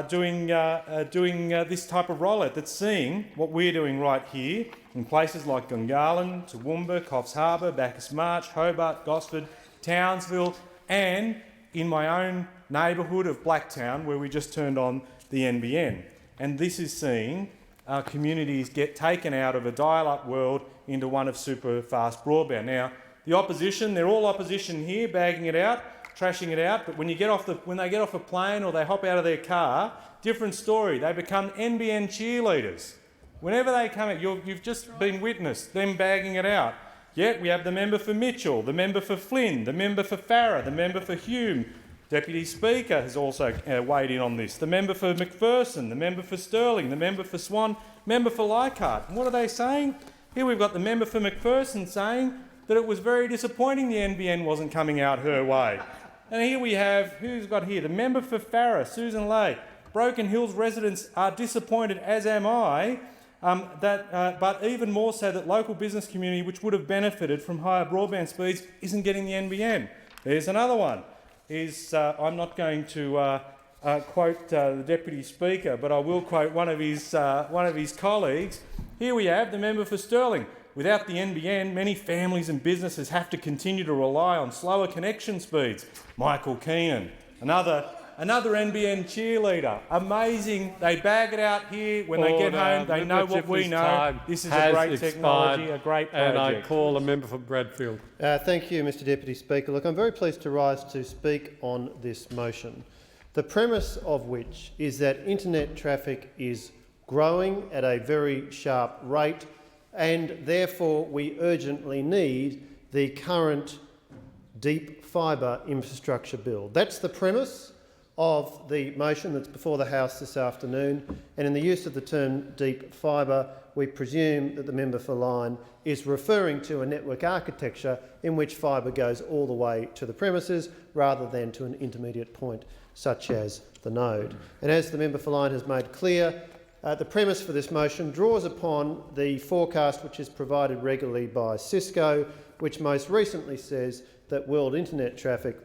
Speaker 7: doing this type of rollout that's seeing what we're doing right here in places like Gungahlin, Toowoomba, Coffs Harbour, Bacchus Marsh, Hobart, Gosford, Townsville, and in my own neighbourhood of Blacktown, where we just turned on the NBN. And this is seeing communities get taken out of a dial-up world into one of super fast broadband. Now, the opposition, they're all opposition here, bagging it out, trashing it out, but when they get off a plane or they hop out of their car, different story. They become NBN cheerleaders. Whenever they come out, you've just been witness them bagging it out. Yet we have the member for Mitchell, the member for Flynn, the member for Farrer, the member for Hume. Deputy Speaker has also weighed in on this. The member for McPherson, the member for Stirling, the member for Swan, member for Leichhardt. And what are they saying? Here we've got the member for McPherson saying that it was very disappointing the NBN wasn't coming out her way. And here we have, who's got here? The member for Farrer, Susan Lay. Broken Hills residents are disappointed, as am I, but even more so that local business community, which would have benefited from higher broadband speeds, isn't getting the NBN. There's another one. I'm not going to quote the Deputy Speaker, but I will quote one of his colleagues. Here we have the member for Stirling. Without the NBN, many families and businesses have to continue to rely on slower connection speeds. Michael Keenan, another NBN cheerleader. Amazing. They bag it out here. When they get home, they know what we know. This is a great technology, a great project.
Speaker 3: And I call a member for Bradfield.
Speaker 8: Thank you, Mr Deputy Speaker. Look, I'm very pleased to rise to speak on this motion, the premise of which is that internet traffic is growing at a very sharp rate, and therefore we urgently need the current deep fibre infrastructure bill. That's the premise of the motion that's before the House this afternoon, and in the use of the term deep fibre, we presume that the member for Lyne is referring to a network architecture in which fibre goes all the way to the premises rather than to an intermediate point such as the node. And as the member for Lyne has made clear, the premise for this motion draws upon the forecast which is provided regularly by Cisco, which most recently says that world internet traffic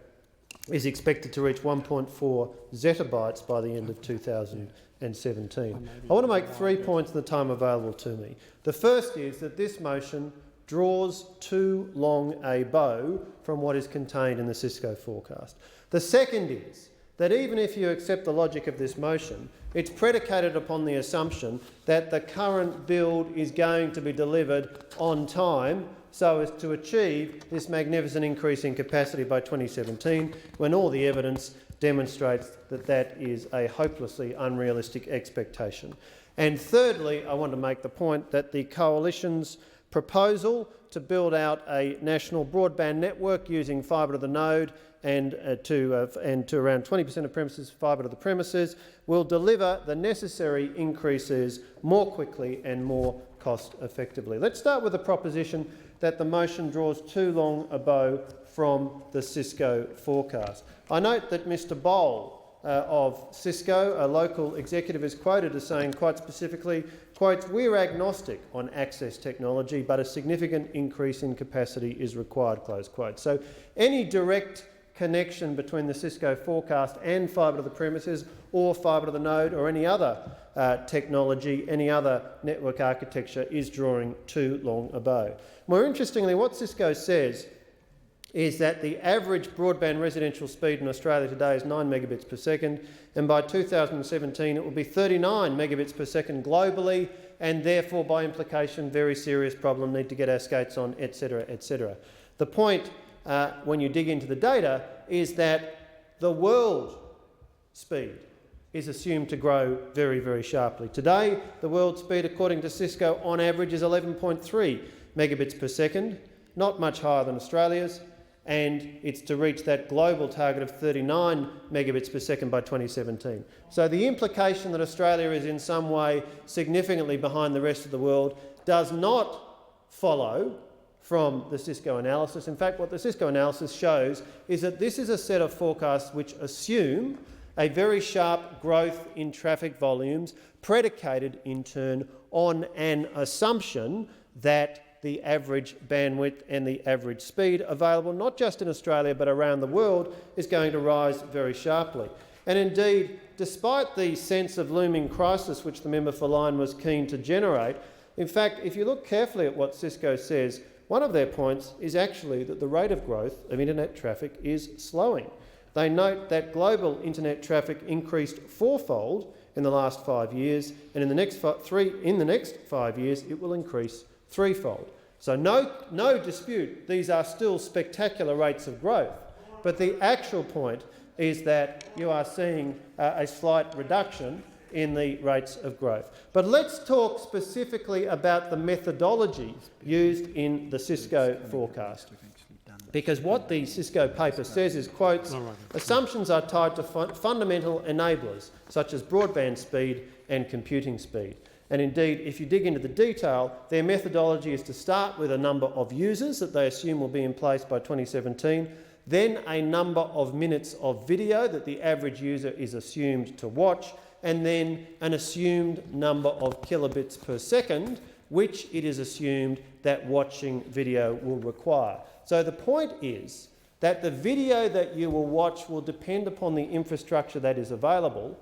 Speaker 8: is expected to reach 1.4 zettabytes by the end of 2017. I want to make 3 points in the time available to me. The first is that this motion draws too long a bow from what is contained in the Cisco forecast. The second is that even if you accept the logic of this motion, it's predicated upon the assumption that the current build is going to be delivered on time so as to achieve this magnificent increase in capacity by 2017, when all the evidence demonstrates that that is a hopelessly unrealistic expectation. And thirdly, I want to make the point that the Coalition's proposal to build out a national broadband network using fibre to the node and to around 20% of premises fibre to the premises will deliver the necessary increases more quickly and more cost effectively. Let's start with the proposition that the motion draws too long a bow from the Cisco forecast. I note that Mr Bowl of Cisco, a local executive, is quoted as saying quite specifically, quotes, "We're agnostic on access technology, but a significant increase in capacity is required," close quote. So any direct connection between the Cisco forecast and fibre to the premises or fibre to the node or any other technology, any other network architecture is drawing too long a bow. More interestingly, what Cisco says is that the average broadband residential speed in Australia today is 9 megabits per second, and by 2017 it will be 39 megabits per second globally, and therefore, by implication, very serious problem, need to get our skates on, etc., etc. The point, when you dig into the data, is that the world speed is assumed to grow very, very sharply. Today, the world speed, according to Cisco, on average is 11.3 megabits per second, not much higher than Australia's, and it's to reach that global target of 39 megabits per second by 2017. So the implication that Australia is in some way significantly behind the rest of the world does not follow from the Cisco analysis. In fact, what the Cisco analysis shows is that this is a set of forecasts which assume a very sharp growth in traffic volumes, predicated in turn on an assumption that the average bandwidth and the average speed available, not just in Australia but around the world, is going to rise very sharply. And indeed, despite the sense of looming crisis which the member for Lyne was keen to generate, in fact, if you look carefully at what Cisco says, one of their points is actually that the rate of growth of internet traffic is slowing. They note that global internet traffic increased fourfold in the last 5 years, and in the next 5 years it will increase threefold. So no dispute, these are still spectacular rates of growth, but the actual point is that you are seeing a slight reduction in the rates of growth. But let's talk specifically about the methodology used in the Cisco forecast. Because what the Cisco paper says is, quotes, assumptions are tied to fundamental enablers, such as broadband speed and computing speed. And indeed, if you dig into the detail, their methodology is to start with a number of users that they assume will be in place by 2017, then a number of minutes of video that the average user is assumed to watch, and then an assumed number of kilobits per second, which it is assumed that watching video will require. So the point is that the video that you will watch will depend upon the infrastructure that is available.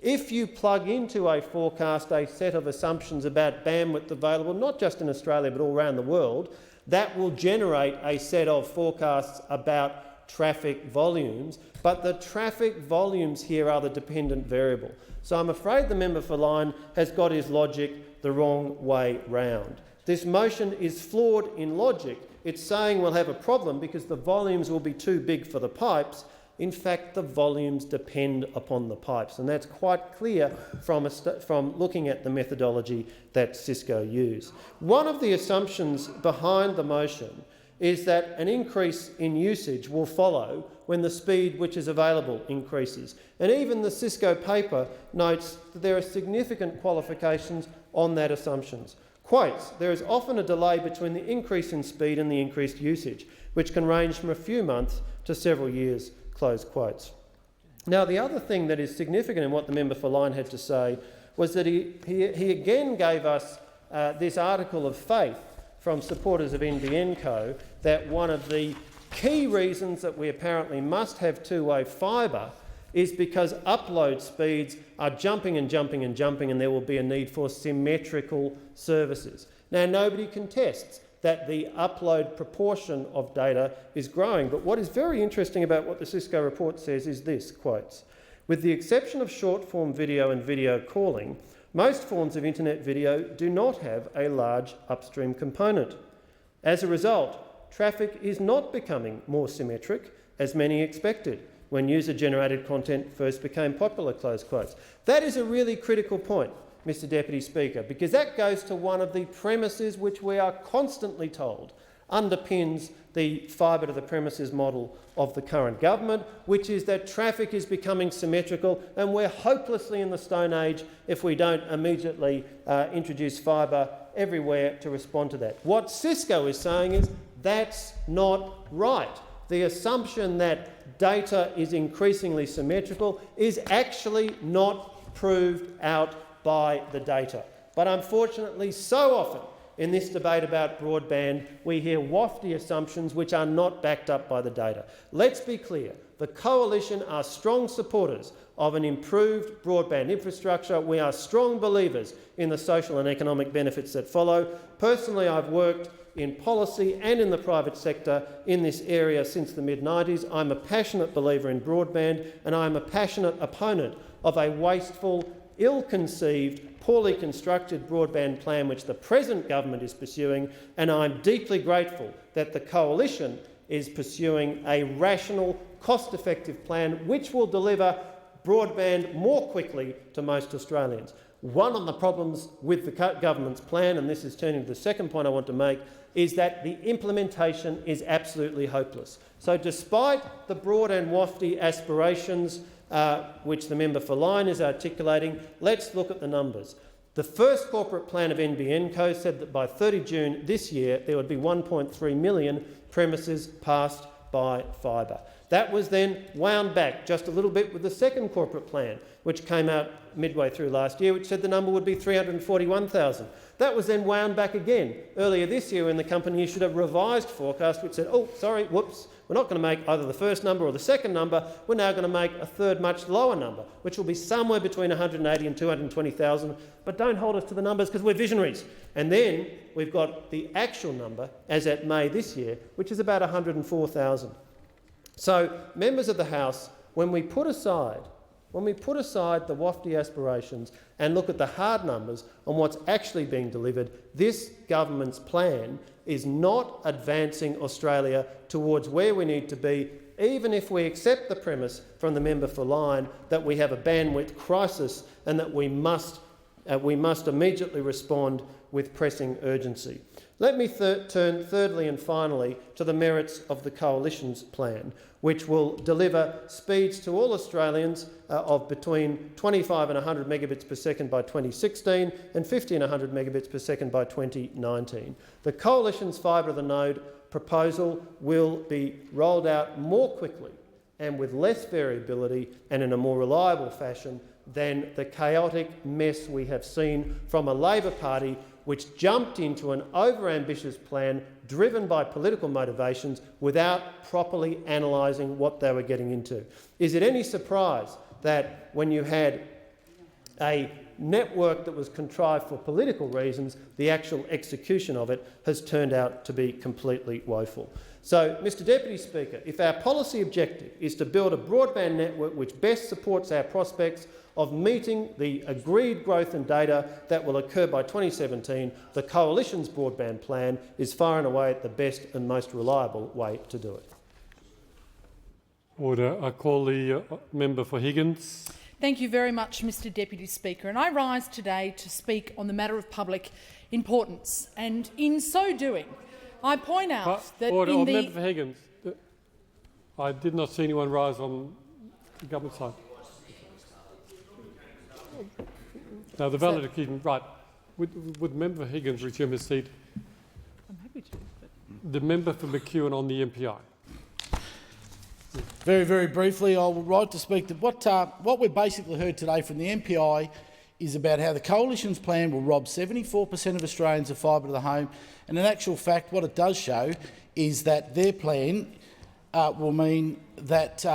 Speaker 8: If you plug into a forecast a set of assumptions about bandwidth available, not just in Australia but all around the world, that will generate a set of forecasts about traffic volumes, but the traffic volumes here are the dependent variable. So I'm afraid the member for Lyne has got his logic the wrong way round. This motion is flawed in logic. It's saying we'll have a problem because the volumes will be too big for the pipes. In fact, the volumes depend upon the pipes, and that's quite clear from looking at the methodology that Cisco use. One of the assumptions behind the motion is that an increase in usage will follow when the speed which is available increases. And even the Cisco paper notes that there are significant qualifications on that assumptions. Quotes, there is often a delay between the increase in speed and the increased usage, which can range from a few months to several years, close quotes. Now, the other thing that is significant in what the member for Lyne had to say was that he again gave us this article of faith from supporters of NBN Co, that one of the key reasons that we apparently must have two-way fibre is because upload speeds are jumping and jumping and jumping, and there will be a need for symmetrical services. Now, nobody contests that the upload proportion of data is growing, but what is very interesting about what the Cisco report says is this, quotes, with the exception of short-form video and video calling, most forms of internet video do not have a large upstream component. As a result, traffic is not becoming more symmetric, as many expected, when user-generated content first became popular, close quotes. That is a really critical point, Mr Deputy Speaker, because that goes to one of the premises which we are constantly told underpins the fibre to the premises model of the current government, which is that traffic is becoming symmetrical, and we're hopelessly in the Stone Age if we don't immediately introduce fibre everywhere to respond to that. What Cisco is saying is that's not right. The assumption that data is increasingly symmetrical is actually not proved out by the data. But unfortunately, so often in this debate about broadband, we hear wafty assumptions which are not backed up by the data. Let's be clear. The Coalition are strong supporters of an improved broadband infrastructure. We are strong believers in the social and economic benefits that follow. Personally, I've worked in policy and in the private sector in this area since the mid-90s. I'm a passionate believer in broadband, and I'm a passionate opponent of a wasteful, ill-conceived, poorly constructed broadband plan which the present government is pursuing, and I'm deeply grateful that the coalition is pursuing a rational, cost-effective plan which will deliver broadband more quickly to most Australians. One of the problems with the government's plan, and this is turning to the second point I want to make, is that the implementation is absolutely hopeless. So despite the broad and wafty aspirations which the member for Lyne is articulating, let's look at the numbers. The first corporate plan of NBN Co said that by 30 June this year there would be 1.3 million premises passed by fibre. That was then wound back just a little bit with the second corporate plan, which came out midway through last year, which said the number would be 341,000. That was then wound back again earlier this year when the company issued a revised forecast which said, oh, sorry, whoops, we're not going to make either the first number or the second number, we're now going to make a third much lower number, which will be somewhere between 180 and 220,000, but don't hold us to the numbers because we're visionaries. And then we've got the actual number, as at May this year, which is about 104,000. So, members of the House, when we put aside the wafty aspirations and look at the hard numbers on what's actually being delivered, this government's plan is not advancing Australia towards where we need to be, even if we accept the premise from the member for Lyne that we have a bandwidth crisis and that we must immediately respond with pressing urgency. Let me turn thirdly and finally to the merits of the Coalition's plan, which will deliver speeds to all Australians of between 25 and 100 megabits per second by 2016 and 50 and 100 megabits per second by 2019. The Coalition's fibre of the node proposal will be rolled out more quickly and with less variability and in a more reliable fashion than the chaotic mess we have seen from a Labor Party which jumped into an over-ambitious plan driven by political motivations without properly analysing what they were getting into. Is it any surprise that when you had a network that was contrived for political reasons, the actual execution of it has turned out to be completely woeful? So, Mr Deputy Speaker, if our policy objective is to build a broadband network which best supports our prospects of meeting the agreed growth in data that will occur by 2017, the Coalition's broadband plan is far and away the best and most reliable way to do it.
Speaker 3: Order. I call the member for Higgins.
Speaker 9: Thank you very much, Mr Deputy Speaker. And I rise today to speak on the matter of public importance. And in so doing, I point out that
Speaker 3: order.
Speaker 9: in the...
Speaker 3: Member for Higgins. I did not see anyone rise on the government side. Now, the valedictorian, right. Would Member Higgins resume his seat?
Speaker 9: I'm happy to. But...
Speaker 3: The member for McEwen on the MPI.
Speaker 10: Very, very briefly, I would like to speak to what we've basically heard today from the MPI is about how the Coalition's plan will rob 74% of Australians of fibre to the home, and in actual fact what it does show is that their plan will mean that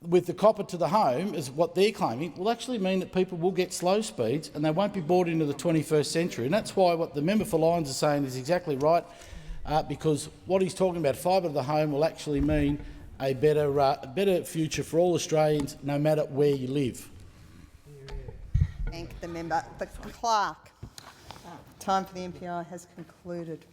Speaker 10: with the copper to the home, is what they're claiming, will actually mean that people will get slow speeds and they won't be brought into the 21st century. And that's why what the member for Lyons is saying is exactly right, because what he's talking about, fibre to the home, will actually mean a better future for all Australians, no matter where you live.
Speaker 1: Thank the member. The clerk. Time for the MPI has concluded.